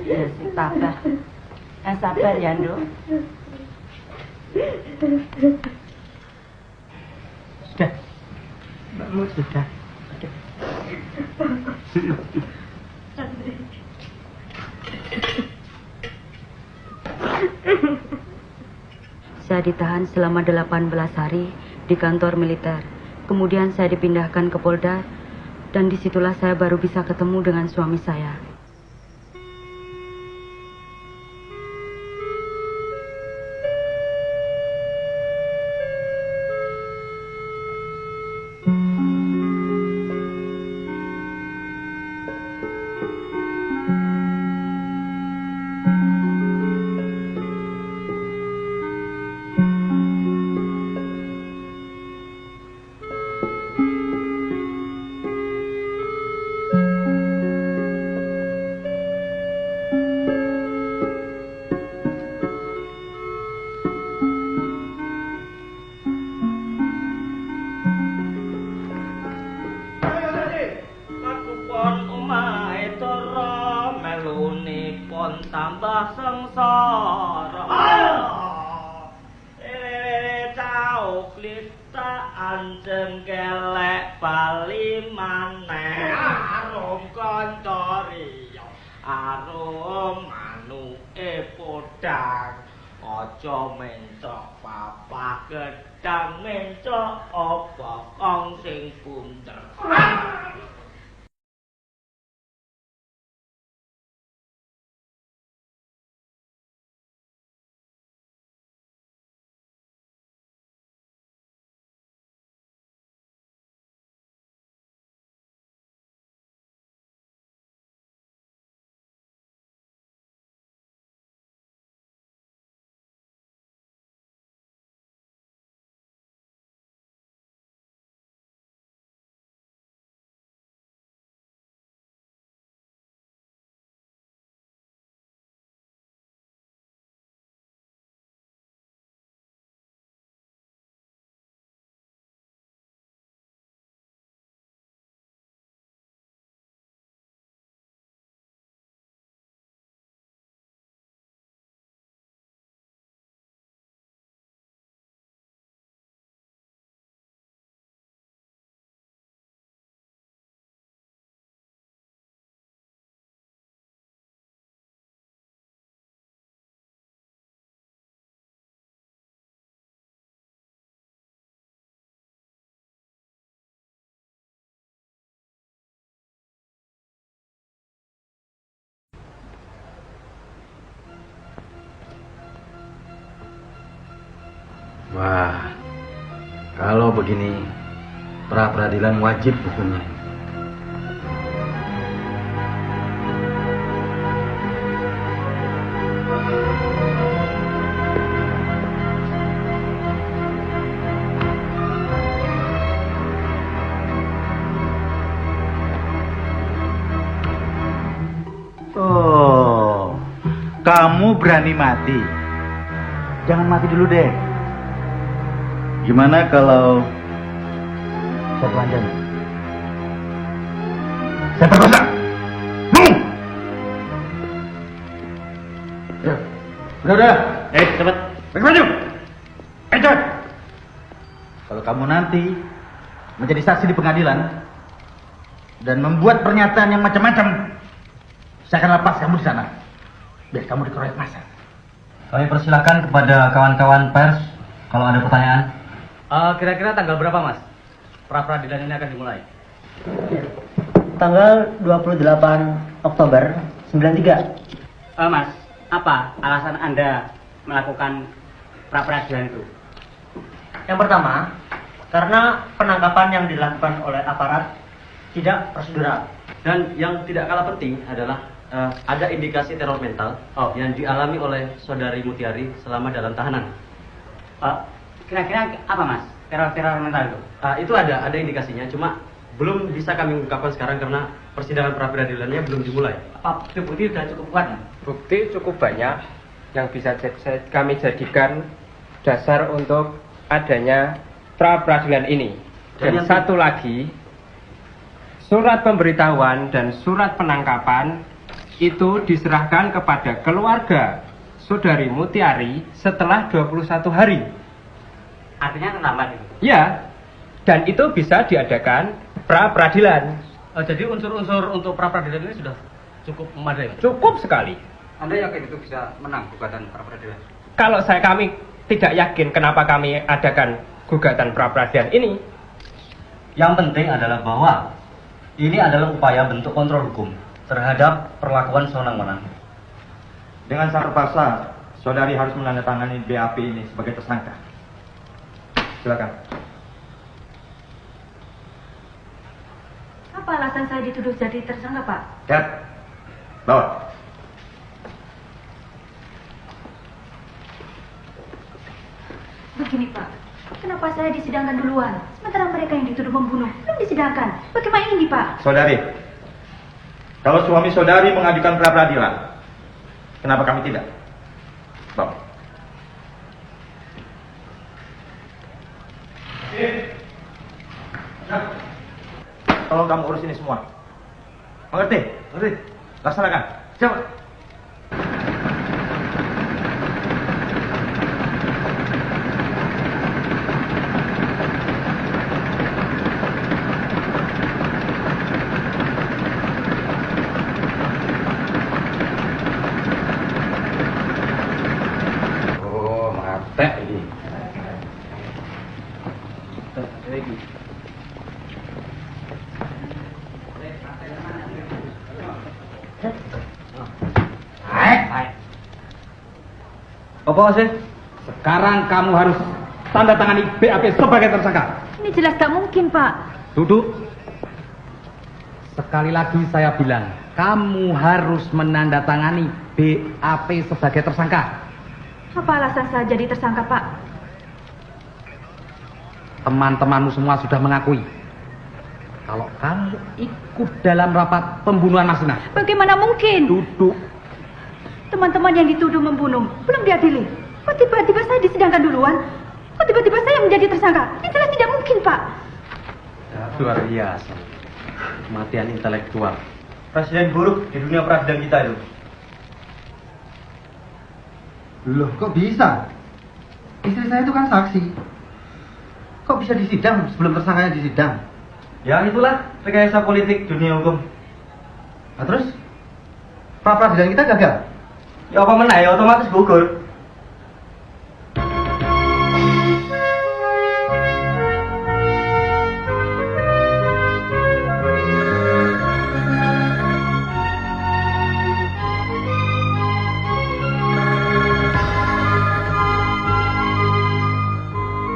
Ya sabar. Yang sabar ya, Nduk. Sudah. Mbakmu sudah. Saya ditahan selama 18 hari di kantor militer. Kemudian saya dipindahkan ke Polda dan disitulah saya baru bisa ketemu dengan suami saya. Wah, kalau begini, pra-peradilan wajib hukumnya. Oh, kamu berani mati? Jangan mati dulu deh. Gimana kalau saya telanjang? Saya perkosa. Udah. Cepet. Pakai baju. Cepet. Kalau kamu nanti menjadi saksi di pengadilan dan membuat pernyataan yang macam-macam, Saya akan lepas kamu di sana. Biar kamu dikeroyok massa. Kami persilahkan kepada kawan-kawan pers kalau ada pertanyaan. Kira-kira tanggal berapa, Mas? Pra-peradilan ini akan dimulai. Tanggal 28 Oktober 93. Mas, apa alasan Anda melakukan pra-peradilan itu? Yang pertama, karena penangkapan yang dilakukan oleh aparat tidak prosedural. Dan yang tidak kalah penting adalah ada indikasi teror mental yang dialami oleh saudari Mutiari selama dalam tahanan. Kira-kira apa, Mas? Teror-teror mental itu? Itu ada indikasinya, cuma belum bisa kami ungkapkan sekarang karena persidangan pra-peradilannya belum dimulai. Apa bukti sudah cukup kuat? Bukti cukup banyak yang bisa kami jadikan dasar untuk adanya pra-peradilan ini. Dan satu lagi, surat pemberitahuan dan surat penangkapan itu diserahkan kepada keluarga saudari Mutiari setelah 21 hari. Artinya terlambat itu? Ya, dan itu bisa diadakan pra-peradilan. Jadi unsur-unsur untuk pra-peradilan ini sudah cukup memadai? Cukup sekali. Anda yakin itu bisa menang gugatan pra-peradilan? Kalau kami tidak yakin kenapa kami adakan gugatan pra-peradilan ini. Yang penting adalah bahwa ini adalah upaya bentuk kontrol hukum terhadap perlakuan sewenang-wenang. Dengan syarat terpaksa, saudari harus menandatangani BAP ini sebagai tersangka. Silakan. Apa alasan saya dituduh jadi tersangka, Pak? Cat, bawa. Begini, Pak. Kenapa saya disidangkan duluan? Sementara mereka yang dituduh membunuh belum disidangkan. Bagaimana ini, Pak? Saudari, kalau suami saudari mengajukan pra-peradilan, kenapa kami tidak? Bawa. Tolong kamu urus ini semua. Mengerti? Mengerti? Laksanakan. Cepat. Oh, mate ini. Apa sih? Sekarang kamu harus tanda tangani BAP sebagai tersangka. Ini jelas gak mungkin, Pak. Duduk. Sekali lagi saya bilang, kamu harus menandatangani BAP sebagai tersangka. Apa alasan saya jadi tersangka, Pak? Teman-temanmu semua sudah mengakui kalau kamu ikut dalam rapat pembunuhan Marsina. Bagaimana mungkin? Duduk. Teman-teman yang dituduh membunuh belum diadili. Kok tiba-tiba saya disidangkan duluan? Kok tiba-tiba saya menjadi tersangka? Ini jelas tidak mungkin, Pak. Luar biasa. Kematian intelektual. Presiden buruk di dunia peradilan kita itu. Loh, kok bisa? Istri saya itu kan saksi. Kok bisa disidang sebelum tersangkanya disidang? Ya itulah rekayasa politik dunia hukum. Nah terus? Pra-peradilan kita gagal? Ya apa meneh ya otomatis gugur.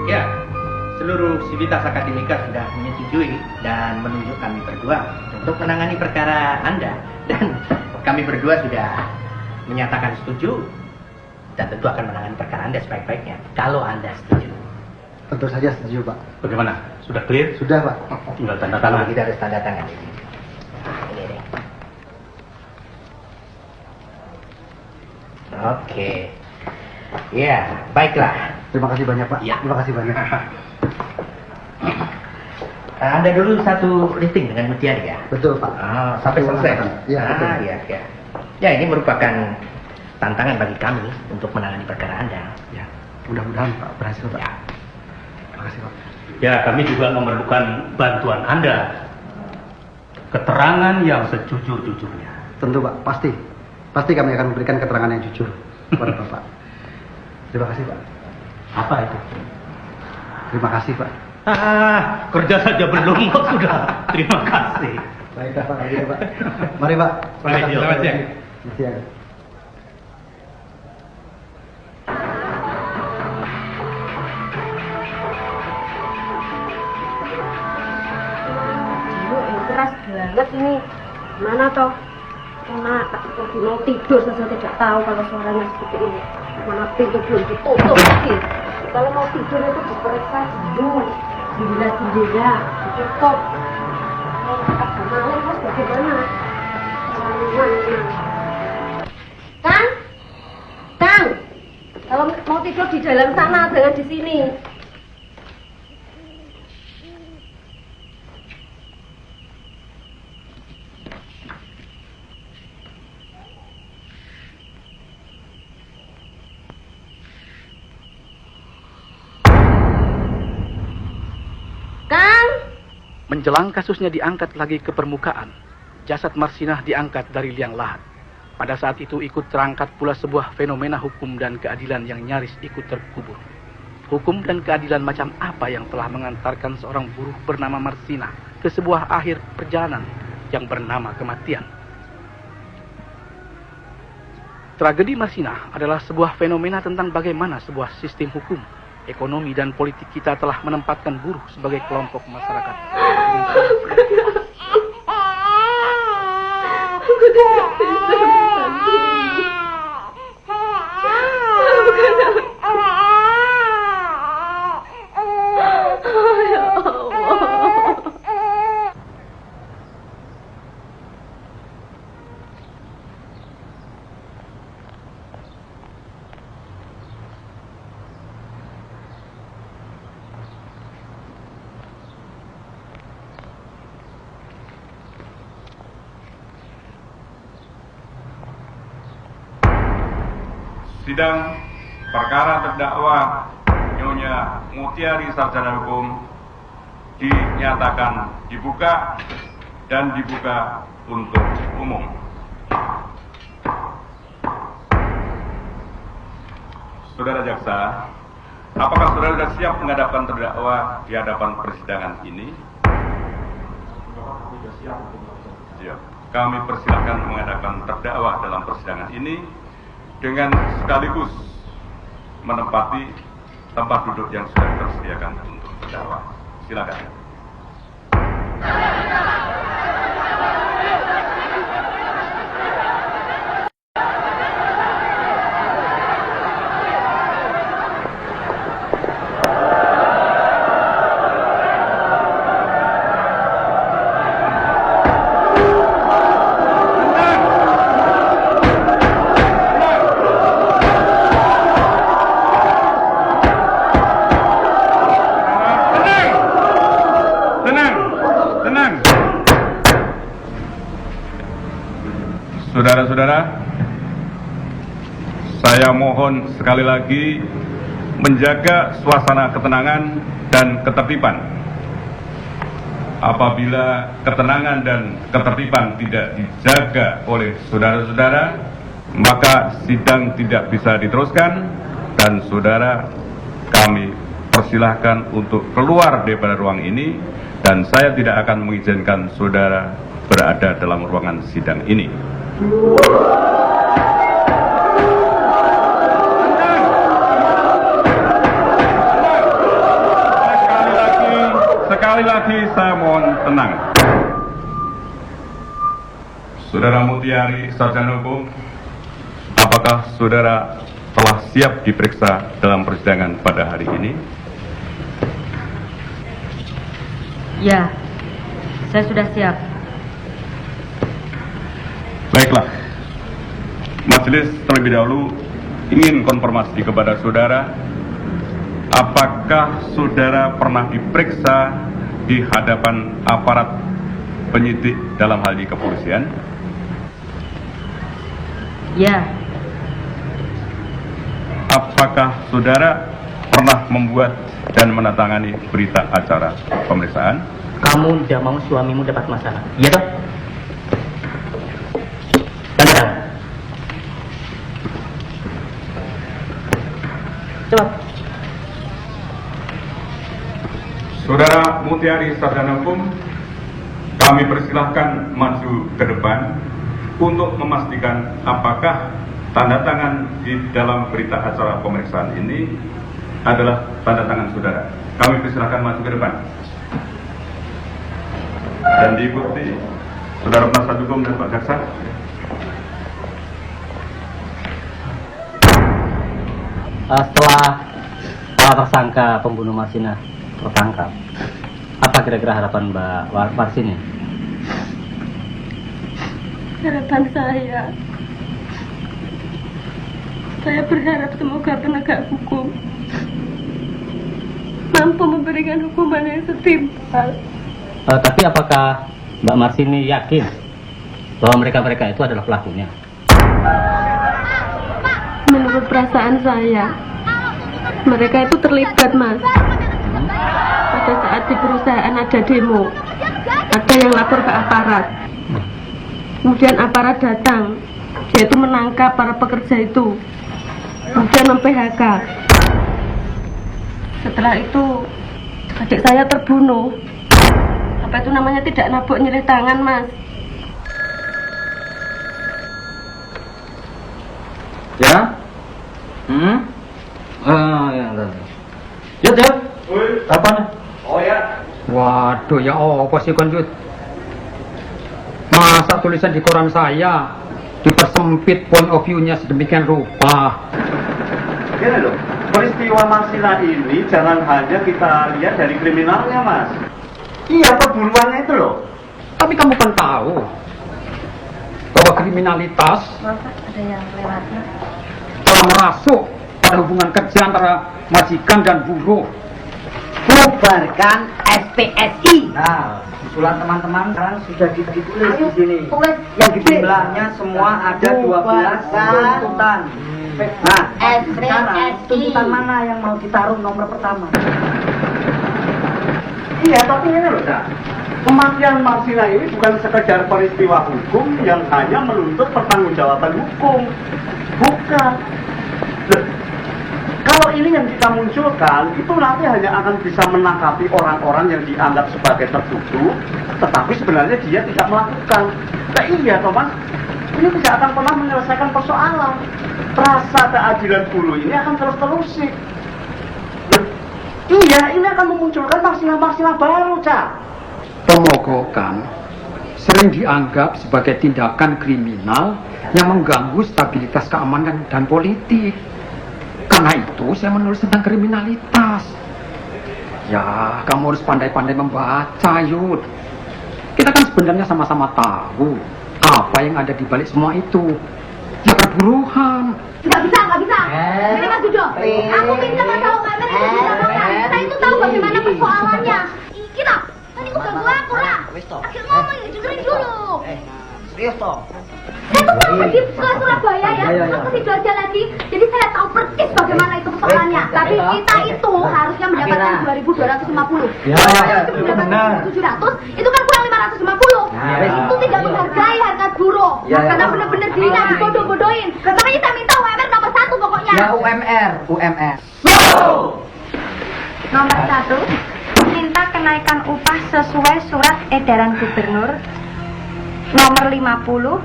Ya, seluruh sivitas akademika sudah menyetujui dan menunjuk kami berdua untuk menangani perkara Anda. Dan kami berdua sudah menyatakan setuju dan tentu akan menangani perkara Anda sebaik-baiknya kalau Anda setuju. Tentu saja setuju, Pak. Bagaimana? Sudah clear? Sudah, Pak. Tinggal tanda Kalau tangan. kita harus tanda tangan. Ini nih. Oke. Ya, baiklah. Terima kasih banyak, Pak. Ya. Terima kasih banyak. Anda dulu satu listing dengan Mutiari ya? Betul, Pak. Sampai selesai? Iya, betul. Ya. Ya, ini merupakan tantangan bagi kami untuk menangani perkara Anda. Ya, mudah-mudahan Pak berhasil, Pak. Ya. Terima kasih, Pak. Ya, kami juga memerlukan bantuan Anda. Keterangan yang sejujur-jujurnya. Tentu Pak, pasti. Pasti kami akan memberikan keterangan yang jujur kepada Bapak. Terima kasih Pak. Apa itu? Terima kasih Pak. Kerja saja belum kok sudah. Terima kasih. Baiklah Pak, gitu Pak. Mari Pak. Selamat siang. Siang. Keras banget ini. Mana toh? Mana lagi mau tidur saja tidak tahu kalau suaranya seperti ini. Mana pintu belum ditutup lagi. Kalau mau tidur itu diperiksa dulu. Jendela ditutup. Agak malam mas bagaimana? Kang, Kang, kalau mau tidur di dalam sana jangan di sini. Menjelang kasusnya diangkat lagi ke permukaan, jasad Marsinah diangkat dari liang lahat. Pada saat itu ikut terangkat pula sebuah fenomena hukum dan keadilan yang nyaris ikut terkubur. Hukum dan keadilan macam apa yang telah mengantarkan seorang buruh bernama Marsinah ke sebuah akhir perjalanan yang bernama kematian? Tragedi Marsinah adalah sebuah fenomena tentang bagaimana sebuah sistem hukum, ekonomi dan politik kita telah menempatkan buruh sebagai kelompok masyarakat. Aku tidak bisa membantu. Ya Allah. Sidang perkara terdakwa Nyonya Mutiari Sarjana Hukum dinyatakan dibuka dan dibuka untuk umum. Saudara jaksa, apakah saudara sudah siap menghadapkan terdakwa di hadapan persidangan ini? Siap. Kami persilahkan menghadapkan terdakwa dalam persidangan ini dengan sekaligus menempati tempat duduk yang sudah tersediakan untuk terdakwa. Silakan. Saudara-saudara, saya mohon sekali lagi menjaga suasana ketenangan dan ketertiban. Apabila ketenangan dan ketertiban tidak dijaga oleh saudara-saudara, maka sidang tidak bisa diteruskan dan saudara kami persilahkan untuk keluar daripada ruang ini dan saya tidak akan mengizinkan saudara berada dalam ruangan sidang ini. Sekali lagi saya mohon tenang. Saudara Mutiari Sarjana Hukum, apakah saudara telah siap diperiksa dalam persidangan pada hari ini? Ya, saya sudah siap. Baiklah, majelis terlebih dahulu ingin konfirmasi kepada saudara, apakah saudara pernah diperiksa di hadapan aparat penyidik dalam hal ini kepolisian? Ya. Apakah saudara pernah membuat dan menandatangani berita acara pemeriksaan? Kamu tidak mau suamimu dapat masalah, iya toh? Cepat. Saudara Mutiari Sarjana Hukum, kami persilahkan maju ke depan untuk memastikan apakah tanda tangan di dalam berita acara pemeriksaan ini adalah tanda tangan saudara. Kami persilahkan maju ke depan. Dan diikuti Saudara Penasihat Hukum dan Pak Jaksa. Setelah para tersangka pembunuh Marsina tertangkap, apa kira-kira harapan Mbak Marsini? Harapan saya berharap semoga penegak hukum mampu memberikan hukuman yang setimpal. Tapi apakah Mbak Marsini yakin bahwa mereka itu adalah pelakunya? Menurut perasaan saya, mereka itu terlibat, Mas. Pada saat di perusahaan ada demo, ada yang lapor ke aparat. Kemudian aparat datang, dia itu menangkap para pekerja itu, kemudian mem-PHK. Setelah itu, adik saya terbunuh. Apa itu namanya, tidak nabok nyilih tangan, Mas. Ya? Ya. Ya. Apa? Oh ya. Waduh, ya apa sih kon, Jud? Masa tulisan di koran saya dipersempit point of view-nya sedemikian rupa. Gini loh, peristiwa Marsina ini jangan hanya kita lihat dari kriminalnya, Mas. Iya, pembunuhannya itu loh. Tapi kamu kan tahu bahwa kriminalitas Ada yang lewatnya. telah merasuk pada hubungan kerja antara majikan dan buruh. Bubarkan SPSI. Nah, usulan teman-teman sekarang sudah ditulis di sini. Yang jumlahnya semua ada 12 tuntutan. Nah, sekarang tuntutan mana yang mau ditaruh nomor pertama? Iya, tapi ini loh, Cak. Kematian Marsina ini bukan sekedar peristiwa hukum yang hanya menuntut pertanggungjawaban hukum. Bukan. Loh, kalau ini yang kita munculkan, itu nanti hanya akan bisa menangkapi orang-orang yang dianggap sebagai tertuduh, tetapi sebenarnya dia tidak melakukan. Nah iya, Thomas, ini tidak akan pernah menyelesaikan persoalan. Rasa keadilan buruh ini akan terus terusik. Iya, ini akan memunculkan maksimal-maksimal baru, Cak. Pemogokan sering dianggap sebagai tindakan kriminal yang mengganggu stabilitas keamanan dan politik. Karena itu saya menulis tentang kriminalitas. Ya, kamu harus pandai-pandai membaca, Yud. Kita kan sebenarnya sama-sama tahu apa yang ada di balik semua itu. Ya, perburuhan. Nggak bisa. Ini Mas Dudo. Aku minta Mas tahu Mas itu bisa apa? Saya itu tahu bagaimana persoalannya. Kita, tadi kok ganggu aku lah. Akhir ngomong, dengerin dulu. Serius toh? Saya tuh pernah pergi ke Surabaya ya, aku Sidoarjo lagi. Jadi saya tahu persis bagaimana itu persoalannya. Tapi kita itu harusnya mendapatkan 2.250. Itu mendapatkan 700, itu kan kurang 550. Itu tidak menghargai harga buruh. Karena benar-benar dirinya dibodoh-bodohin. Makanya saya minta UMR nomor 1 pokoknya. Ya UMR. Nomor 1, minta kenaikan upah sesuai surat edaran gubernur nomor 50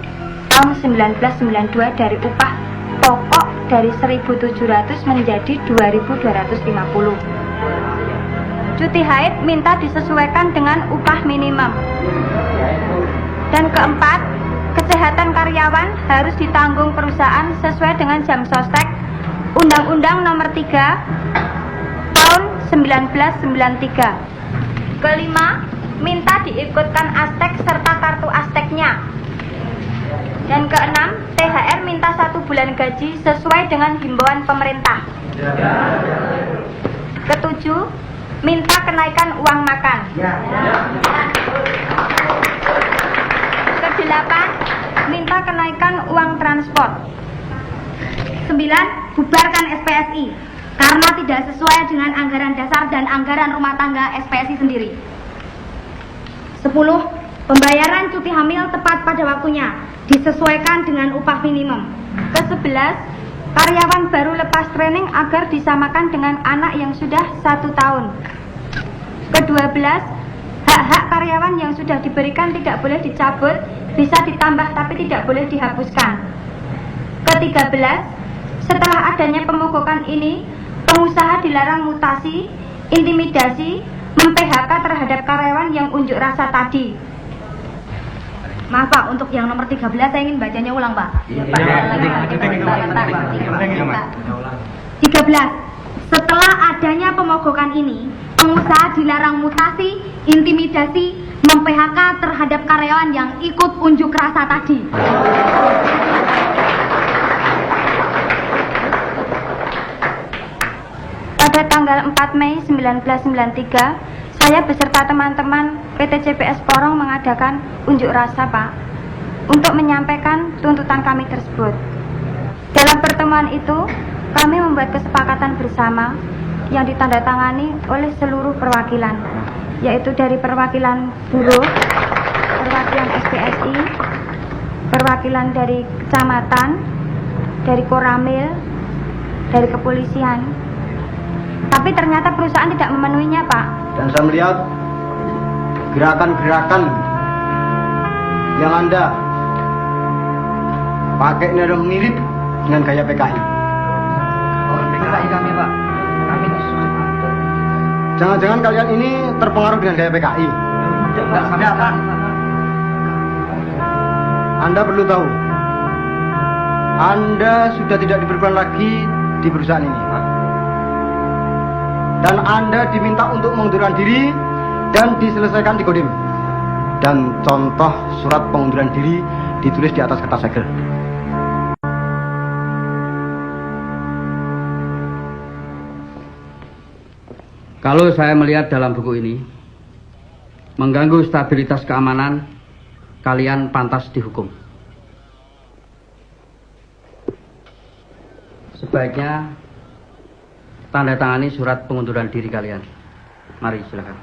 tahun 1992 dari upah pokok dari 1.700 menjadi 2.250. Cuti haid minta disesuaikan dengan upah minimum. Dan keempat, kesehatan karyawan harus ditanggung perusahaan sesuai dengan jam sostek Undang-Undang nomor 3 tahun 1993. Kelima, minta diikutkan Astek serta kartu Asteknya. Dan keenam, THR minta 1 bulan gaji sesuai dengan himbauan pemerintah. Ketujuh, minta kenaikan uang makan. Kedelapan, minta kenaikan uang transport. 9, bubarkan SPSI karena tidak sesuai dengan anggaran dasar dan anggaran rumah tangga SPSI sendiri. 10, pembayaran cuti hamil tepat pada waktunya disesuaikan dengan upah minimum. Ke-11, karyawan baru lepas training agar disamakan dengan anak yang sudah 1 tahun. Ke-12, hak-hak karyawan yang sudah diberikan tidak boleh dicabut, bisa ditambah tapi tidak boleh dihapuskan. Ke-13, setelah adanya pemogokan ini, pengusaha dilarang mutasi, intimidasi, mem-PHK terhadap karyawan yang unjuk rasa tadi. Maaf Pak, untuk yang nomor 13 saya ingin bacanya ulang Pak. 13. Setelah adanya pemogokan ini, pengusaha dilarang mutasi, intimidasi, mem-PHK terhadap karyawan yang ikut unjuk rasa tadi. Pada tanggal 4 Mei 1993, saya beserta teman-teman PT CPS Porong mengadakan unjuk rasa Pak, untuk menyampaikan tuntutan kami tersebut. Dalam pertemuan itu, kami membuat kesepakatan bersama yang ditandatangani oleh seluruh perwakilan, yaitu dari perwakilan buruh, perwakilan SPSI, perwakilan dari kecamatan, dari Koramil, dari kepolisian. Tapi ternyata perusahaan tidak memenuhinya Pak. Dan saya melihat gerakan-gerakan yang Anda pakai ini adalah mirip dengan gaya PKI. PKI kami Pak. Kami Jangan-jangan kalian ini terpengaruh dengan gaya PKI. Tidak Pak. Anda perlu tahu, Anda sudah tidak diperlukan lagi di perusahaan ini. Dan Anda diminta untuk mengundurkan diri dan diselesaikan di Kodim. Dan contoh surat pengunduran diri ditulis di atas kertas segel. Kalau saya melihat dalam buku ini mengganggu stabilitas keamanan, kalian pantas dihukum. Sebaiknya tanda tangani surat pengunduran diri kalian. Mari silakan.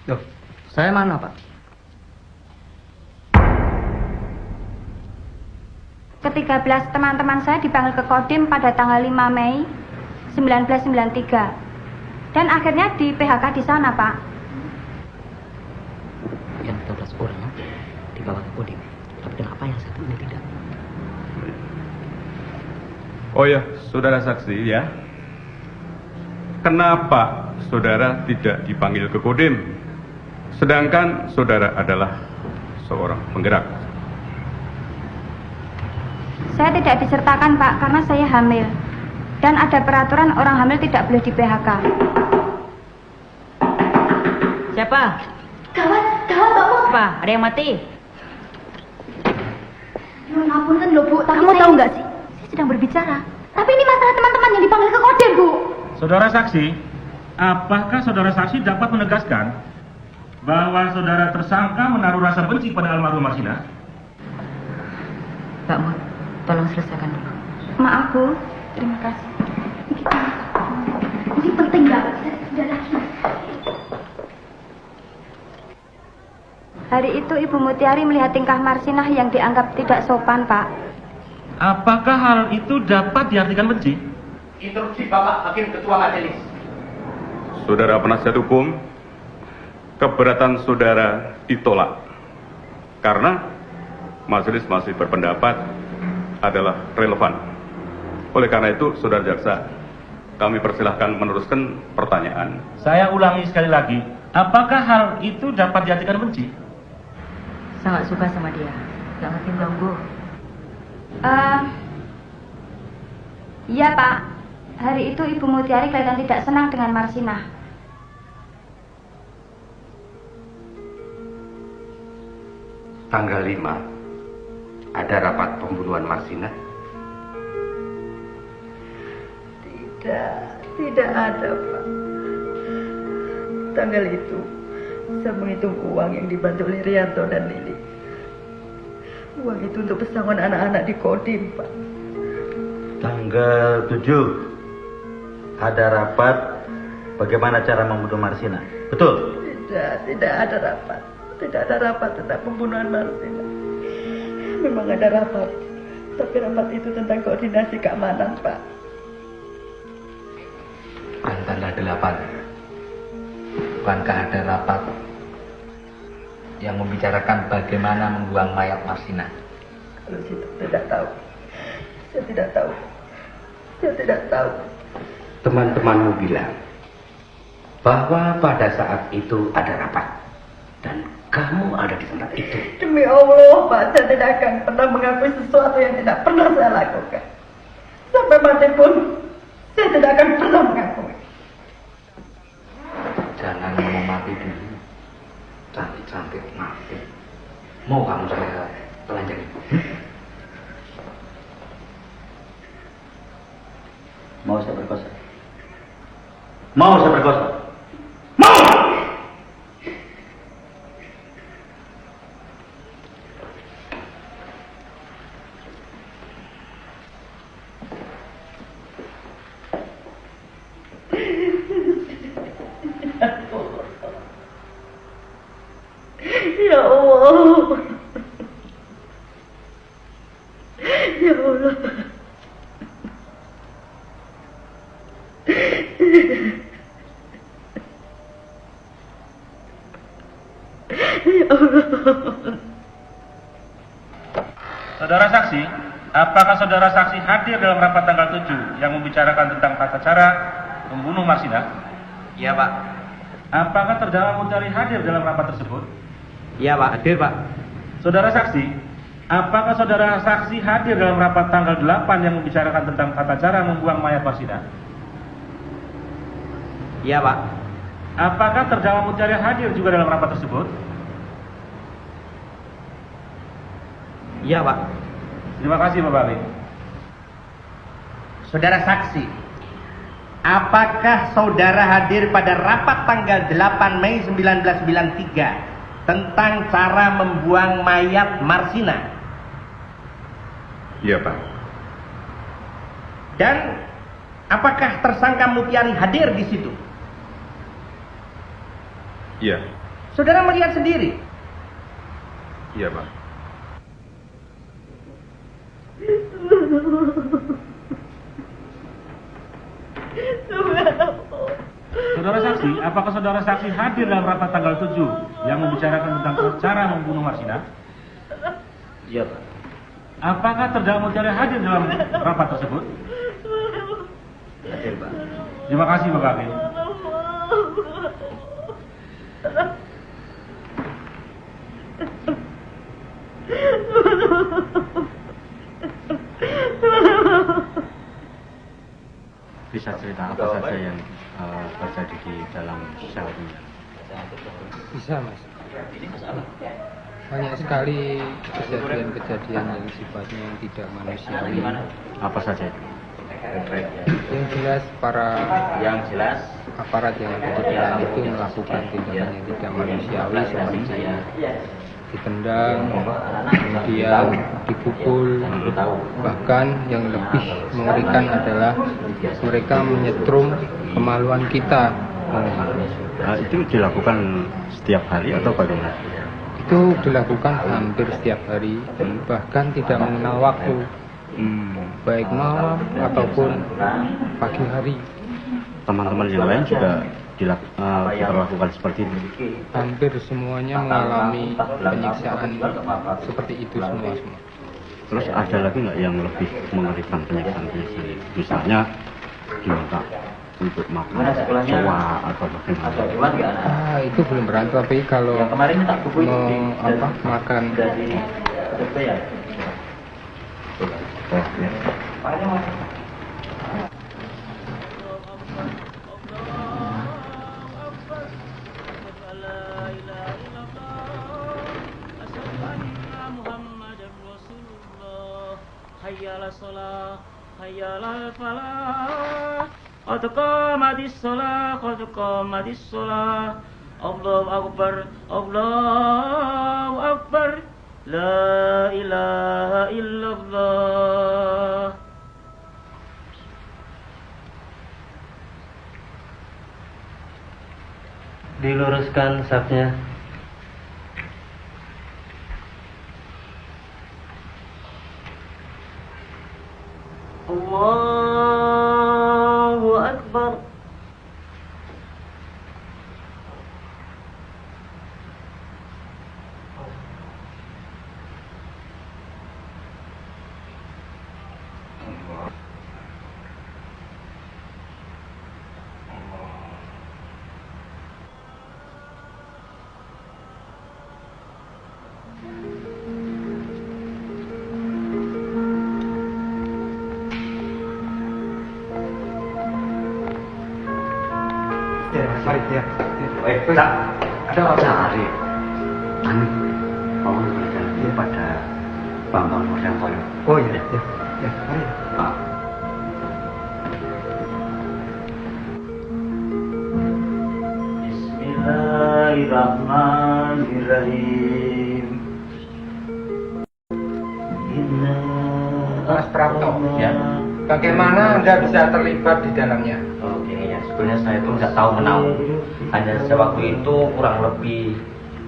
Loh, saya mana Pak? Ke-13 teman-teman saya dipanggil ke Kodim pada tanggal 5 Mei 1993. Dan akhirnya di PHK di sana Pak. Yang 13 orang dibawa ke Kodim. Tapi kenapa yang satu ini tidak? Oh ya, saudara saksi ya. Kenapa saudara tidak dipanggil ke Kodim? Sedangkan saudara adalah seorang penggerak. Saya tidak disertakan Pak karena saya hamil. Dan ada peraturan orang hamil tidak boleh di PHK. Siapa? Gawat Mbak. Apa? Ada yang mati? Nyuwun ngapunten lho Bu, tapi Kamu saya tahu nggak sih? Saya sedang berbicara. Tapi ini masalah teman-teman yang dipanggil ke Kodim Bu. Saudara saksi, apakah saudara saksi dapat menegaskan bahwa saudara tersangka menaruh rasa benci pada almarhum Marsina? Mbak Mut, tolong selesaikan dulu. Maaf Bu, terima kasih. Ini penting banget, sudah lagi. Hari itu Ibu Mutiari melihat tingkah Marsinah yang dianggap tidak sopan Pak. Apakah hal itu dapat diartikan benci? Instruksi Bapak Hakim Ketua Majelis. Saudara penasihat hukum, keberatan saudara ditolak. Karena majelis masih berpendapat adalah relevan. Oleh karena itu, saudara jaksa, kami persilahkan meneruskan pertanyaan. Saya ulangi sekali lagi, apakah hal itu dapat diartikan benci? Saya nggak suka sama dia. Nggak ngerti nunggu. Iya Pak, hari itu Ibu Mutiari kelihatan tidak senang dengan Marsinah. Tanggal 5 ada rapat pembunuhan Marsinah? Tidak ada Pak. Tanggal itu saya menghitung uang yang dibantu oleh Rianto dan Lili. Uang itu untuk pesangon anak-anak di Kodim Pak. Tanggal 7 ada rapat bagaimana cara membunuh Marsina. Betul? Tidak ada rapat. Tidak ada rapat tentang pembunuhan Marsina. Memang ada rapat, tapi rapat itu tentang koordinasi keamanan, Pak. Bukan tanggal 8. Bukankah ada rapat yang membicarakan bagaimana membuang mayat Marsina? Kalau situ tidak tahu. Saya tidak tahu. Saya tidak tahu. Teman-temanmu bilang bahwa pada saat itu ada rapat dan kamu ada di tempat itu. Demi Allah, Pak, saya tidak akan pernah mengakui sesuatu yang tidak pernah saya lakukan. Sampai mati pun, saya tidak akan pernah mengakui. Jangan ngomong mati dulu. Cantik-cantik mati. Mau kamu saya telanjang? Mau saya berkosa? Mau saya berkosa? Mau! Ya Allah. Ya Allah. Ya Allah. Saudara saksi, apakah saudara saksi hadir dalam rapat tanggal 7 yang membicarakan tentang tata cara membunuh Marsina? Iya, Pak. Apakah terdakwa Mutiari hadir dalam rapat tersebut? Iya, Pak. Hadir, Pak. Saudara saksi, apakah saudara saksi hadir dalam rapat tanggal 8 yang membicarakan tentang tata cara membuang mayat Marsina? Iya, Pak. Apakah terdakwa Mutiari hadir juga dalam rapat tersebut? Iya, Pak. Terima kasih, Bapak Ali. Saudara saksi, apakah saudara hadir pada rapat tanggal 8 Mei 1993 tentang cara membuang mayat Marsina? Iya, Pak. Dan apakah tersangka Mutiari hadir di situ? Iya. Saudara melihat sendiri? Iya, Pak. Saudara saksi, apakah saudara saksi hadir dalam rapat tanggal 7 yang membicarakan tentang cara membunuh Marsina? Iya, Pak. Apakah terdakwa Mutiari hadir dalam rapat tersebut? Hadir, Pak. Terima kasih, Bapak Ali. Bisa cerita apa saja yang terjadi di dalam sel ini? Bisa, Mas. Banyak sekali kejadian-kejadian yang sifatnya yang tidak manusiawi. Apa saja itu? Yang jelas aparat yang ada di dalam itu melakukan tindakan yang tidak manusiawi seperti ditendang, kemudian dipukul, bahkan yang lebih mengerikan adalah mereka menyetrum kemaluan kita. Itu dilakukan setiap hari atau bagaimana? Itu dilakukan hampir setiap hari, bahkan tidak mengenal waktu, baik malam ataupun pagi hari. Teman-teman yang lain juga dilakukan seperti itu? Hampir semuanya mengalami penyiksaan seperti itu semua. Terus ada lagi nggak yang lebih mengerikan penyiksaan ini? Misalnya diminta untuk makan soa atau bagaimana? Itu belum pernah, tapi kalau mau makan Hayyala sholah, hayyala falah, qad qamatis sholah, qad qamatis sholah. Allahu akbar, Allahu akbar, la ilaha illallah. Diluruskan safnya. Allahu Akbar. Mari ya. Baik, ada apa cari? Anu, mohon berikan kepada Bambang Wuryanto. Oh iya, ya, ya, mari. Pak. Bismillahirrahmanirrahim. Mas Prapto, ya. Bagaimana Anda bisa terlibat di dalamnya? Oh, gini ya, sebenarnya saya itu nggak tahu menau. Hanya waktu itu kurang lebih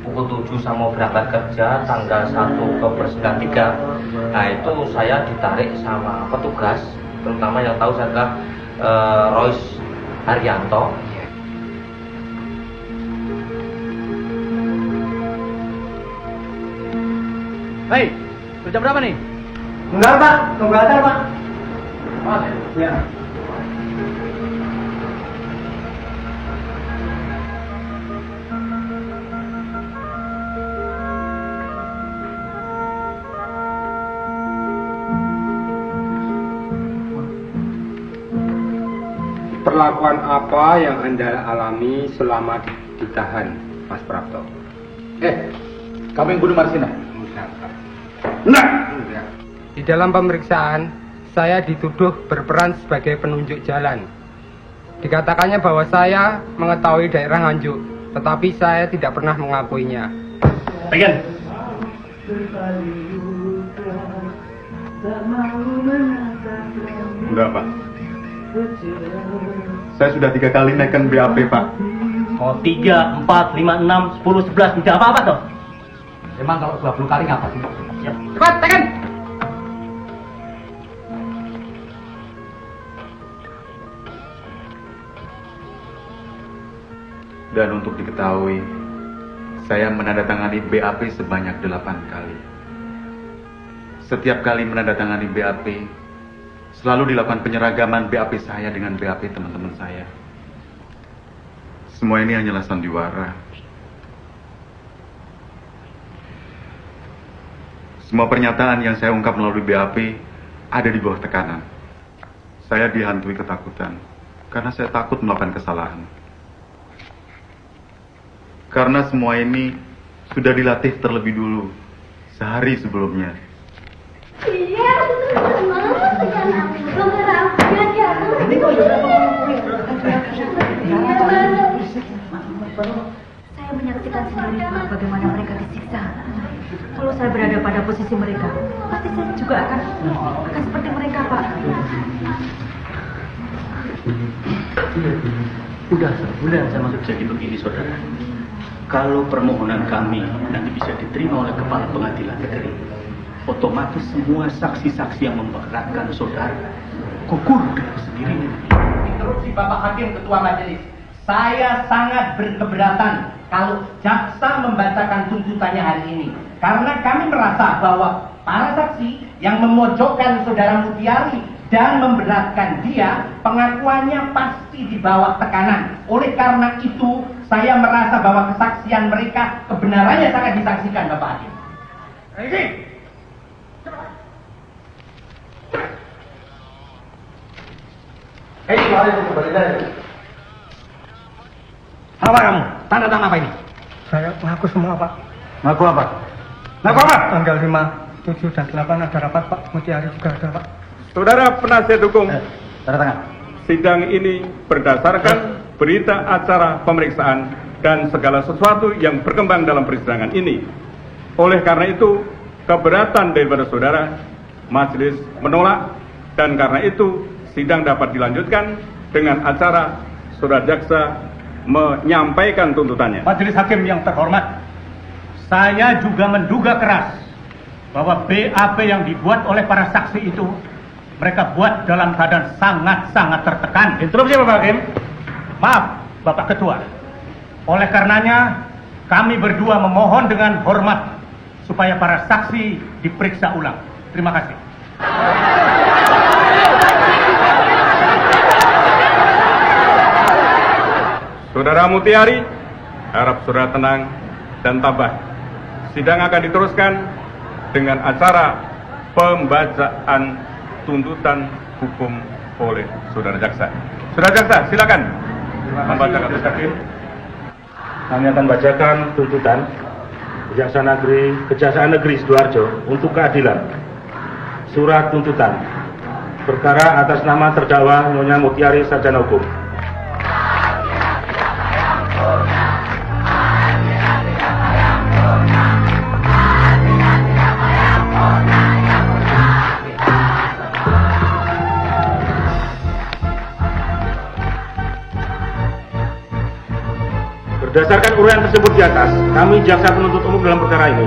pukul 7 saya mau berangkat kerja tanggal 1 ke 9.3. Nah itu saya ditarik sama petugas, terutama yang tahu saya adalah Royce Haryanto. Hei, sudah jam berapa nih? Enggak Pak, tunggu aja Pak. Oh, ya. Perlakuan apa yang Anda alami selama ditahan, Mas Prapto? Kamu yang bunuh Marsina? Di dalam pemeriksaan, saya dituduh berperan sebagai penunjuk jalan. Dikatakannya bahwa saya mengetahui daerah Nganjuk, tetapi saya tidak pernah mengakuinya. Pegan. Enggak, Pak. Saya sudah 3 kali naikkan BAP, Pak. Oh, 3, 4, 5, 6, 10, 11, tidak apa-apa toh? Emang kalau 20 kali ngapa sih? Ya. Cepat, tekan! Dan untuk diketahui, saya menandatangani BAP sebanyak 8 kali. Setiap kali menandatangani BAP, selalu dilakukan penyeragaman BAP saya dengan BAP teman-teman saya. Semua ini hanyalah sandiwara. Semua pernyataan yang saya ungkap melalui BAP ada di bawah tekanan. Saya dihantui ketakutan, karena saya takut melakukan kesalahan. Karena semua ini sudah dilatih terlebih dulu, sehari sebelumnya. Iya, Saya menyaksikan sendiri Pak, bagaimana mereka disiksa. Kalau saya berada pada posisi mereka, pasti saya juga akan seperti mereka, Pak. Udah sebulan saya masuk jadi begini, saudara. Kalau permohonan kami nanti bisa diterima oleh kepala pengadilan negeri, otomatis semua saksi-saksi yang memberatkan saudara gugur dengan sendirinya. Interupsi Bapak Hakim Ketua Majelis. Saya sangat berkeberatan kalau jaksa membacakan tuntutannya hari ini. Karena kami merasa bahwa para saksi yang memojokkan saudara Mutiari dan memberatkan dia, pengakuannya pasti di bawah tekanan. Oleh karena itu, saya merasa bahwa kesaksian mereka kebenarannya sangat disaksikan, Bapak Hakim. Ini. Apa kamu? Tanda tangan apa ini? Saya ngaku semua Pak. Ngaku apa? Ngaku apa? Tanggal 5, 7, dan 8 ada rapat Pak. Mutiari juga ada Pak. Saudara penasihat hukum, Tanda tangan. sidang ini berdasarkan berita acara pemeriksaan dan segala sesuatu yang berkembang dalam persidangan ini. Oleh karena itu, keberatan daripada saudara, majelis menolak, dan karena itu sidang dapat dilanjutkan dengan acara saudara jaksa menyampaikan tuntutannya. Majelis Hakim yang terhormat, saya juga menduga keras bahwa BAP yang dibuat oleh para saksi itu mereka buat dalam keadaan sangat-sangat tertekan. Interupsi Bapak Hakim. Maaf, Bapak Ketua. Oleh karenanya, kami berdua memohon dengan hormat supaya para saksi diperiksa ulang. Terima kasih. Saudara Mutiari, harap saudara tenang dan tabah. Sidang akan diteruskan dengan acara pembacaan tuntutan hukum oleh saudara jaksa. Saudara jaksa, silakan membacakan. Kami akan bacakan tuntutan Kejaksaan Negeri Sidoarjo untuk keadilan. Surat tuntutan. Perkara atas nama terdakwa Nyonya Mutiari Sarjana Hukum. Berdasarkan uraian tersebut di atas, kami jaksa penuntut umum dalam perkara ini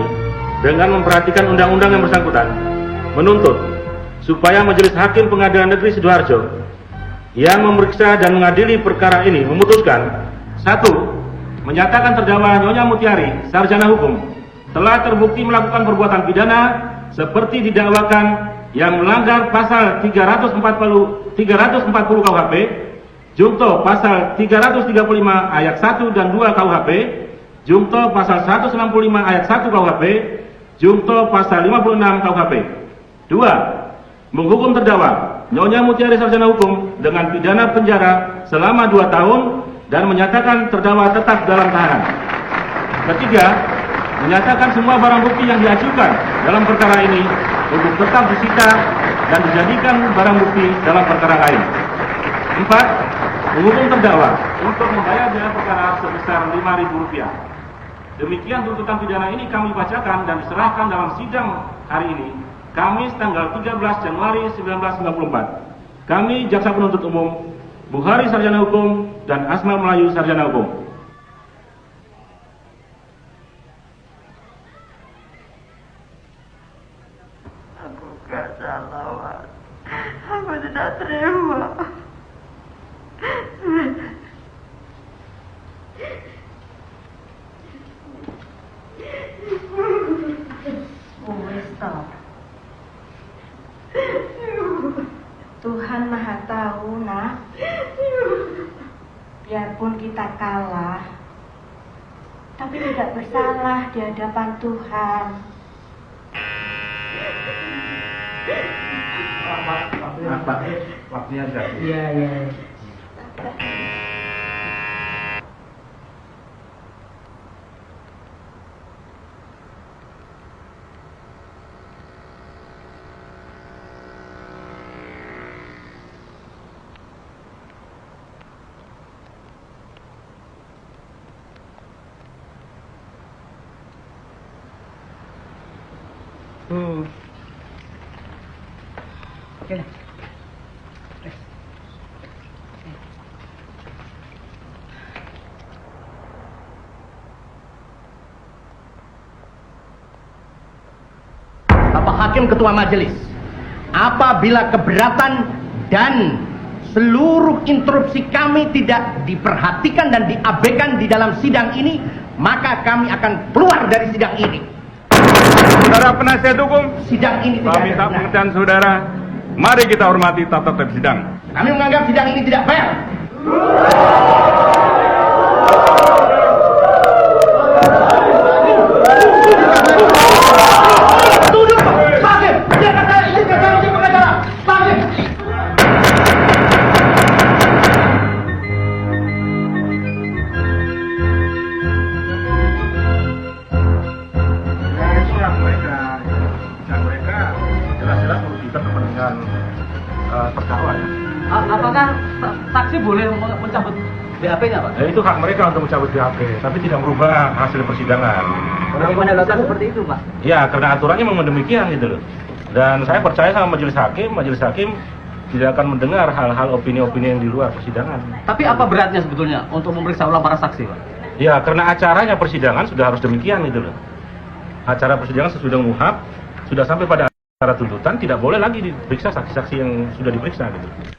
dengan memperhatikan undang-undang yang bersangkutan menuntut supaya Majelis Hakim Pengadilan Negeri Sidoarjo yang memeriksa dan mengadili perkara ini memutuskan: 1. Menyatakan terdakwa Nyonya Mutiari Sarjana Hukum telah terbukti melakukan perbuatan pidana seperti didakwakan yang melanggar pasal 340 KUHP, Jungto pasal 335 ayat 1 dan 2 KUHP, Jungto pasal 165 ayat 1 KUHP, Jungto pasal 56 KUHP. 2. Menghukum terdakwa Nyonya Mutiari Sarjana Hukum dengan pidana penjara selama 2 tahun dan menyatakan terdakwa tetap dalam tahanan. 3. Menyatakan semua barang bukti yang diajukan dalam perkara ini untuk tetap disita dan dijadikan barang bukti dalam perkara lain. 4. Menghukum terdakwa untuk membayar biaya perkara sebesar Rp5.000. Demikian tuntutan pidana ini kami bacakan dan diserahkan dalam sidang hari ini, Kamis tanggal 13 Januari 1994. Kami jaksa penuntut umum, Buhari Sarjana Hukum dan Asma Melayu Sarjana Hukum. Aku gak salah, Pak. Aku tidak terima. Tuhan Maha Tahu, Nak. Biarpun kita kalah, tapi tidak bersalah di hadapan Tuhan. Waktunya sudah. Iya, iya. Oke. Bapak Hakim Ketua Majelis, apabila keberatan dan seluruh interupsi kami tidak diperhatikan dan diabaikan di dalam sidang ini, maka kami akan keluar dari sidang ini. Saudara penasihat hukum, sidang ini tidak kami tak pengertian saudara. Mari kita hormati tata tertib sidang. Kami menganggap sidang ini tidak fair. Tunduk, Pak Hakim. Biarkan saya izinkan saya untuk pengacara. Pak Hakim. Jelas-jelas merugikan kepentingan terdakwa ya. Apakah saksi boleh mencabut BAP-nya, Pak? Ya, itu hak mereka untuk mencabut BAP, tapi tidak merubah hasil persidangan. Bagaimana bisa seperti itu, Pak? Ya, karena aturannya memang demikian gitu loh. Dan saya percaya sama majelis hakim tidak akan mendengar hal-hal opini-opini yang di luar persidangan. Tapi apa beratnya sebetulnya untuk memeriksa ulang para saksi, Pak? Ya, karena acaranya persidangan sudah harus demikian gitu loh. Acara persidangan sesudah muhab sudah sampai pada Secara tuntutan tidak boleh lagi diperiksa saksi-saksi yang sudah diperiksa gitu.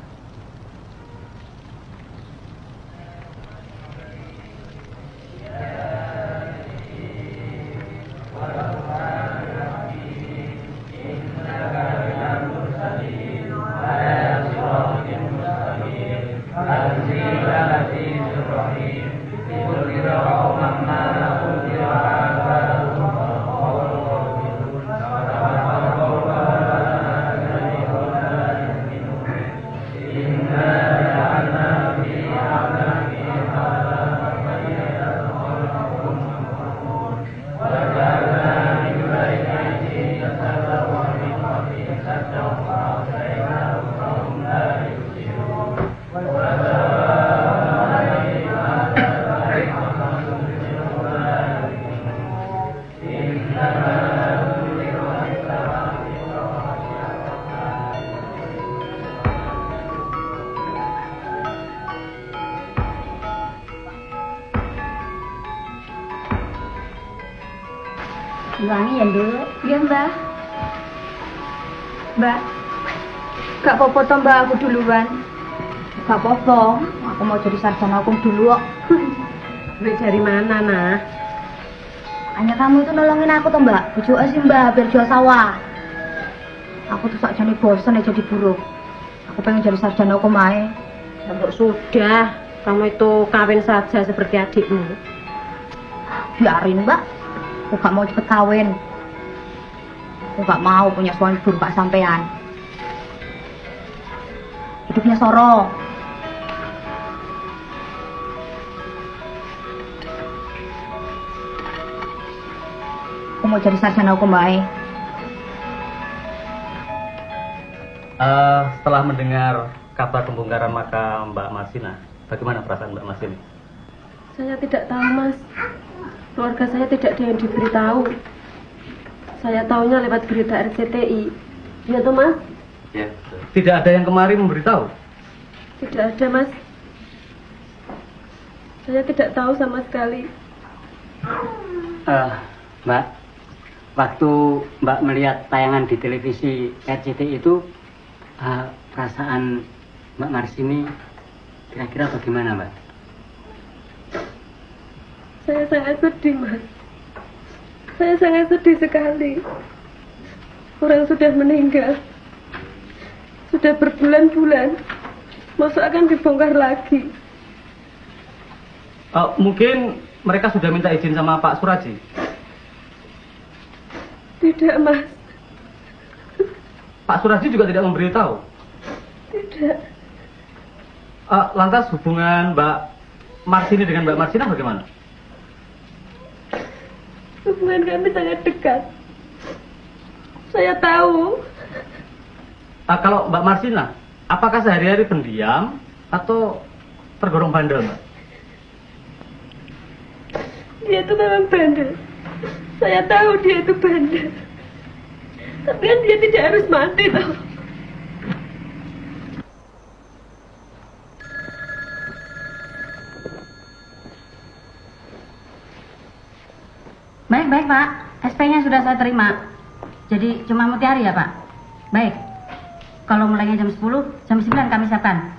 Wangi ya, Nduk? Iya, Mbak. Mbak, gak apa-apa toh Mbak, aku duluan. Gak apa-apa, aku mau jadi sarjana hukum dulu kok. Duit dari mana, nah? Hanya kamu itu nolongin aku toh Mbak. Bujuk sih Mbak, biar jual sawah. Aku tuh sakjane bosen ya jadi buruh. Aku pengen jadi sarjana hukum aja. Ya, sudah, kamu itu kawin saja seperti adikmu. Biarin Mbak. Aku gak mau cepet kawin. Aku gak mau punya suami buruk Pak sampean. Hidupnya Soro. Aku mau jadi sarjana hukum baik. Setelah mendengar kabar pembongkaran makam Mbak Marsina, bagaimana perasaan Mbak Marsini? Saya tidak tahu, Mas. Keluarga saya tidak ada yang diberitahu. Saya tahunya lewat berita RCTI. Iya toh, Mas? Ya. Tidak ada yang kemarin memberitahu? Tidak ada, Mas. Saya tidak tahu sama sekali. Mbak, waktu Mbak melihat tayangan di televisi RCTI itu, perasaan Mbak Marsini kira-kira bagaimana, Mbak? Saya sangat sedih, Mas. Saya sangat sedih sekali. Orang sudah meninggal. Sudah berbulan-bulan. Masa akan dibongkar lagi. Mungkin mereka sudah minta izin sama Pak Suraji? Tidak, Mas. Pak Suraji juga tidak memberitahu? Tidak. Lantas hubungan Mbak Marsini dengan Mbak Marsina bagaimana? Hubungan kami sangat dekat. Saya tahu. Kalau Mbak Marsina, apakah sehari-hari pendiam atau tergolong bandel, Mbak? Dia itu memang bandel. Saya tahu dia itu bandel. Tapi kan dia tidak harus mati, toh. Baik, Pak. SP-nya sudah saya terima. Jadi cuma mutiara ya, Pak? Baik. Kalau mulainya jam 10, jam 9 kami siapkan.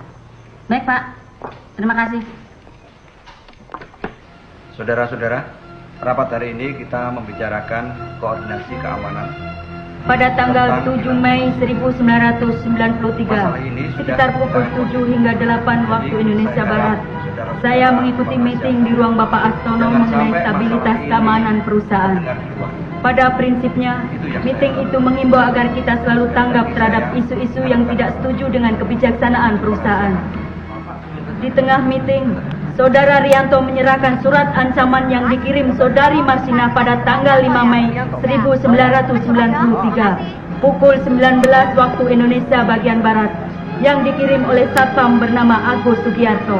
Baik, Pak. Terima kasih. Saudara-saudara, rapat hari ini kita membicarakan koordinasi keamanan. Pada tanggal 7 Mei 1993, sekitar pukul 7 hingga 8 waktu Indonesia Barat, saya mengikuti meeting di ruang Bapak Astono mengenai stabilitas keamanan perusahaan. Pada prinsipnya, meeting itu mengimbau agar kita selalu tanggap terhadap isu-isu yang tidak setuju dengan kebijaksanaan perusahaan. Di tengah meeting, Saudara Rianto menyerahkan surat ancaman yang dikirim Saudari Marsina pada tanggal 5 Mei 1993, pukul 19 waktu Indonesia bagian Barat, yang dikirim oleh Satpam bernama Agus Sugiarto.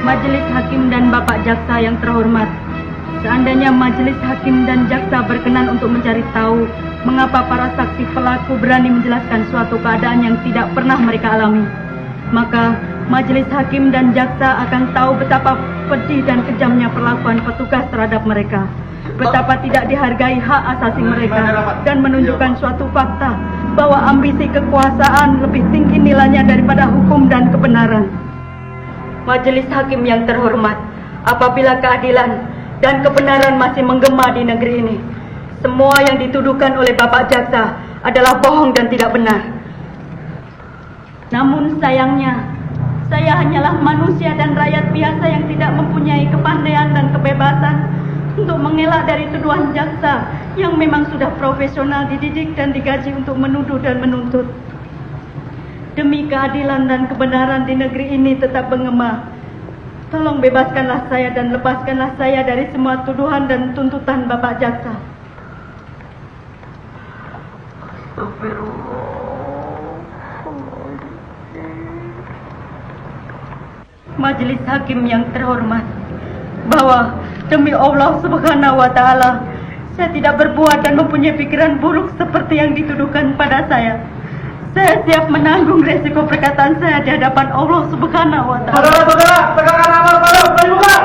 Majelis Hakim dan Bapak Jaksa yang terhormat, seandainya Majelis Hakim dan Jaksa berkenan untuk mencari tahu mengapa para saksi pelaku berani menjelaskan suatu keadaan yang tidak pernah mereka alami, maka Majelis Hakim dan Jaksa akan tahu betapa pedih dan kejamnya perlakuan petugas terhadap mereka. betapa tidak dihargai hak asasi mereka dan menunjukkan suatu fakta bahwa ambisi kekuasaan lebih tinggi nilainya daripada hukum dan kebenaran. Majelis hakim yang terhormat, apabila keadilan dan kebenaran masih menggema di negeri ini, semua yang dituduhkan oleh Bapak Jaksa adalah bohong dan tidak benar. Namun sayangnya, saya hanyalah manusia dan rakyat biasa yang tidak mempunyai kepandaian dan kebebasan untuk mengelak dari tuduhan jaksa yang memang sudah profesional, dididik dan digaji untuk menuduh dan menuntut. Demi keadilan dan kebenaran di negeri ini tetap menggema, tolong bebaskanlah saya dan lepaskanlah saya dari semua tuduhan dan tuntutan Bapak Jaksa. Majelis hakim yang terhormat, bahwa demi Allah Subhanahu wa Ta'ala, saya tidak berbuat dan mempunyai pikiran buruk seperti yang dituduhkan pada saya. Saya siap menanggung resiko perkataan saya di hadapan Allah Subhanahu wa Ta'ala. Saudara-saudara, tegakkan amal pada pembuka.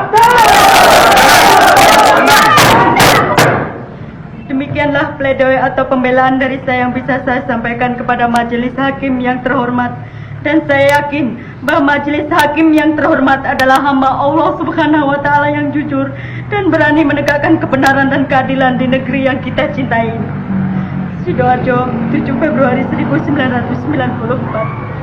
Demikianlah pledoi atau pembelaan dari saya yang bisa saya sampaikan kepada majelis hakim yang terhormat. Dan saya yakin bahwa majelis hakim yang terhormat adalah hamba Allah Subhanahu wa Ta'ala yang jujur dan berani menegakkan kebenaran dan keadilan di negeri yang kita cintai. Sidoarjo, 7 Februari 1994.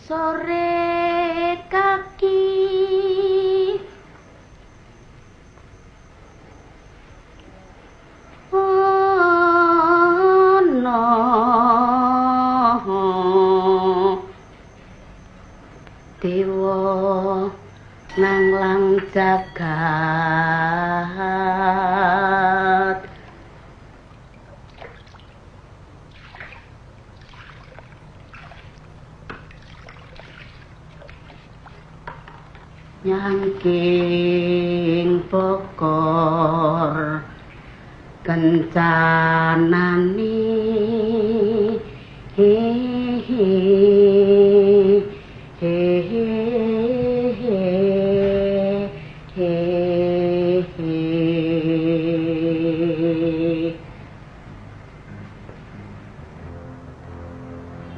Sore kaki dewa nanglang jagat nyangking pokor kencanani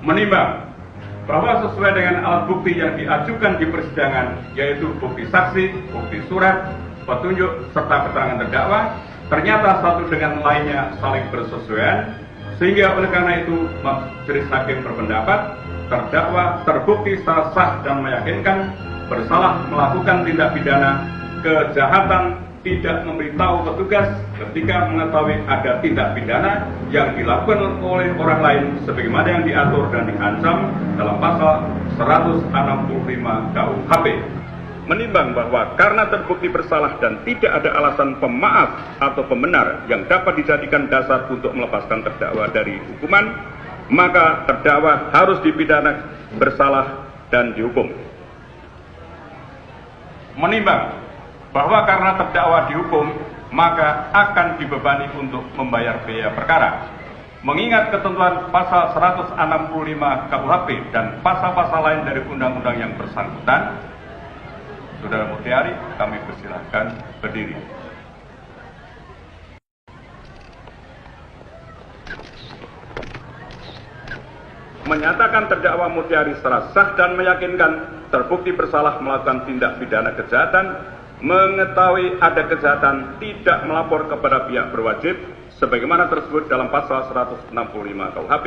menimbang bahwa sesuai dengan alat bukti yang diajukan di persidangan, yaitu bukti saksi, bukti surat, petunjuk, serta keterangan terdakwa, ternyata satu dengan lainnya saling bersesuaian, sehingga oleh karena itu majelis hakim berpendapat terdakwa terbukti secara sah dan meyakinkan bersalah melakukan tindak pidana kejahatan tidak memberitahu petugas ketika mengetahui ada tindak pidana yang dilakukan oleh orang lain sebagaimana yang diatur dan diancam dalam pasal 165 KUHP. Menimbang bahwa karena terbukti bersalah dan tidak ada alasan pemaaf atau pembenar yang dapat dijadikan dasar untuk melepaskan terdakwa dari hukuman, maka terdakwa harus dipidana bersalah dan dihukum. Menimbang bahwa karena terdakwa dihukum, maka akan dibebani untuk membayar biaya perkara. Mengingat ketentuan pasal 165 KUHP dan pasal-pasal lain dari undang-undang yang bersangkutan, Saudara Mutiari, kami persilahkan berdiri. Menyatakan terdakwa Mutiari secara sah dan meyakinkan terbukti bersalah melakukan tindak pidana kejahatan, mengetahui ada kejahatan, tidak melapor kepada pihak berwajib sebagaimana tersebut dalam pasal 165 KUHP.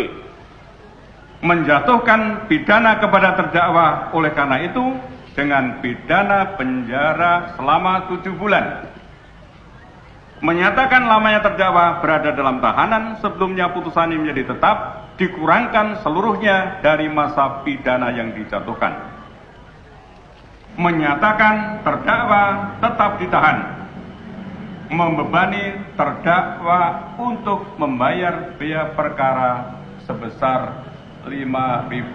Menjatuhkan pidana kepada terdakwa oleh karena itu dengan pidana penjara selama 7 bulan. Menyatakan lamanya terdakwa berada dalam tahanan sebelumnya putusan ini menjadi tetap, dikurangkan seluruhnya dari masa pidana yang dijatuhkan. Menyatakan terdakwa tetap ditahan, membebani terdakwa untuk membayar biaya perkara sebesar Rp5.000.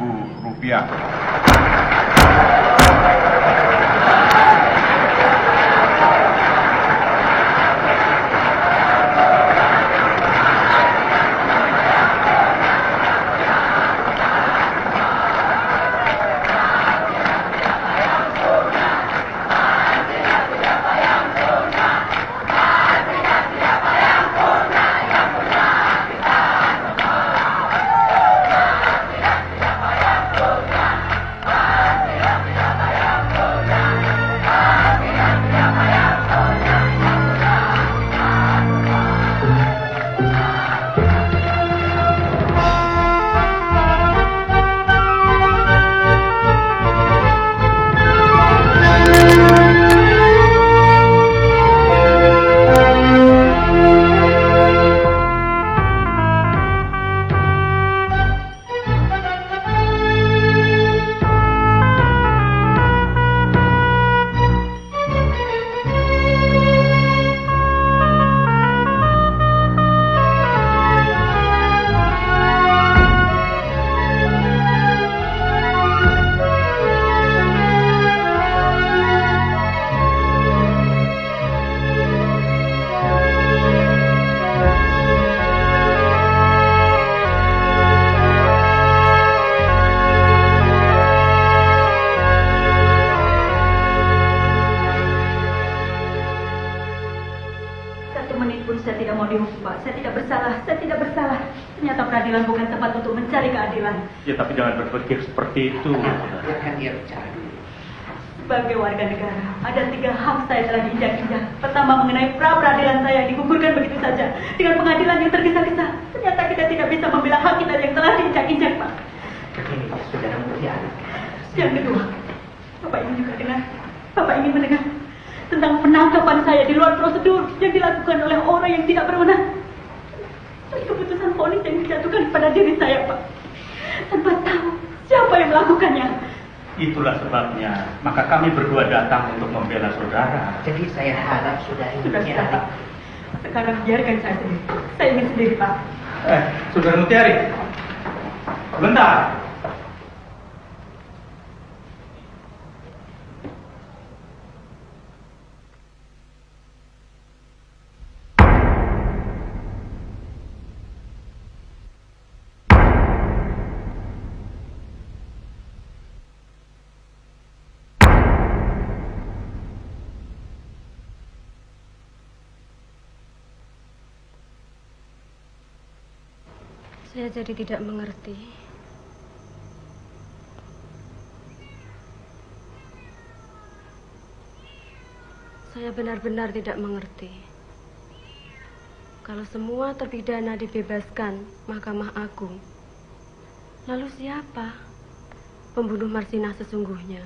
bersalah, saya tidak bersalah. Ternyata peradilan bukan tempat untuk mencari keadilan. Ya, tapi jangan berpikir seperti itu. Biarkan dia bicara dulu. Sebagai warga negara, ada 3 hak saya telah diinjak-injak. Pertama, mengenai pra-peradilan saya yang digugurkan begitu saja dengan pengadilan yang tergesa-gesa. Ternyata kita tidak bisa membela hak kita yang telah diinjak-injak, Pak. Begini, saudara Mutiara. Yang kedua, Bapak ingin juga dengar, Bapak ingin mendengar tentang penangkapan saya di luar prosedur yang dilakukan oleh orang yang tidak berwenang. Dan keputusan vonis yang dijatuhkan kepada diri saya, Pak, tanpa tahu siapa yang melakukannya. Itulah sebabnya, maka kami berdua datang untuk membela saudara. Jadi saya harap saudara Sudah. Sekarang biarkan saya sendiri. Saya ingin sendiri, Pak. Saudara Mutiari, sebentar. Saya jadi tidak mengerti. Saya benar-benar tidak mengerti. Kalau semua terpidana dibebaskan Mahkamah Agung, lalu siapa pembunuh Marsinah sesungguhnya?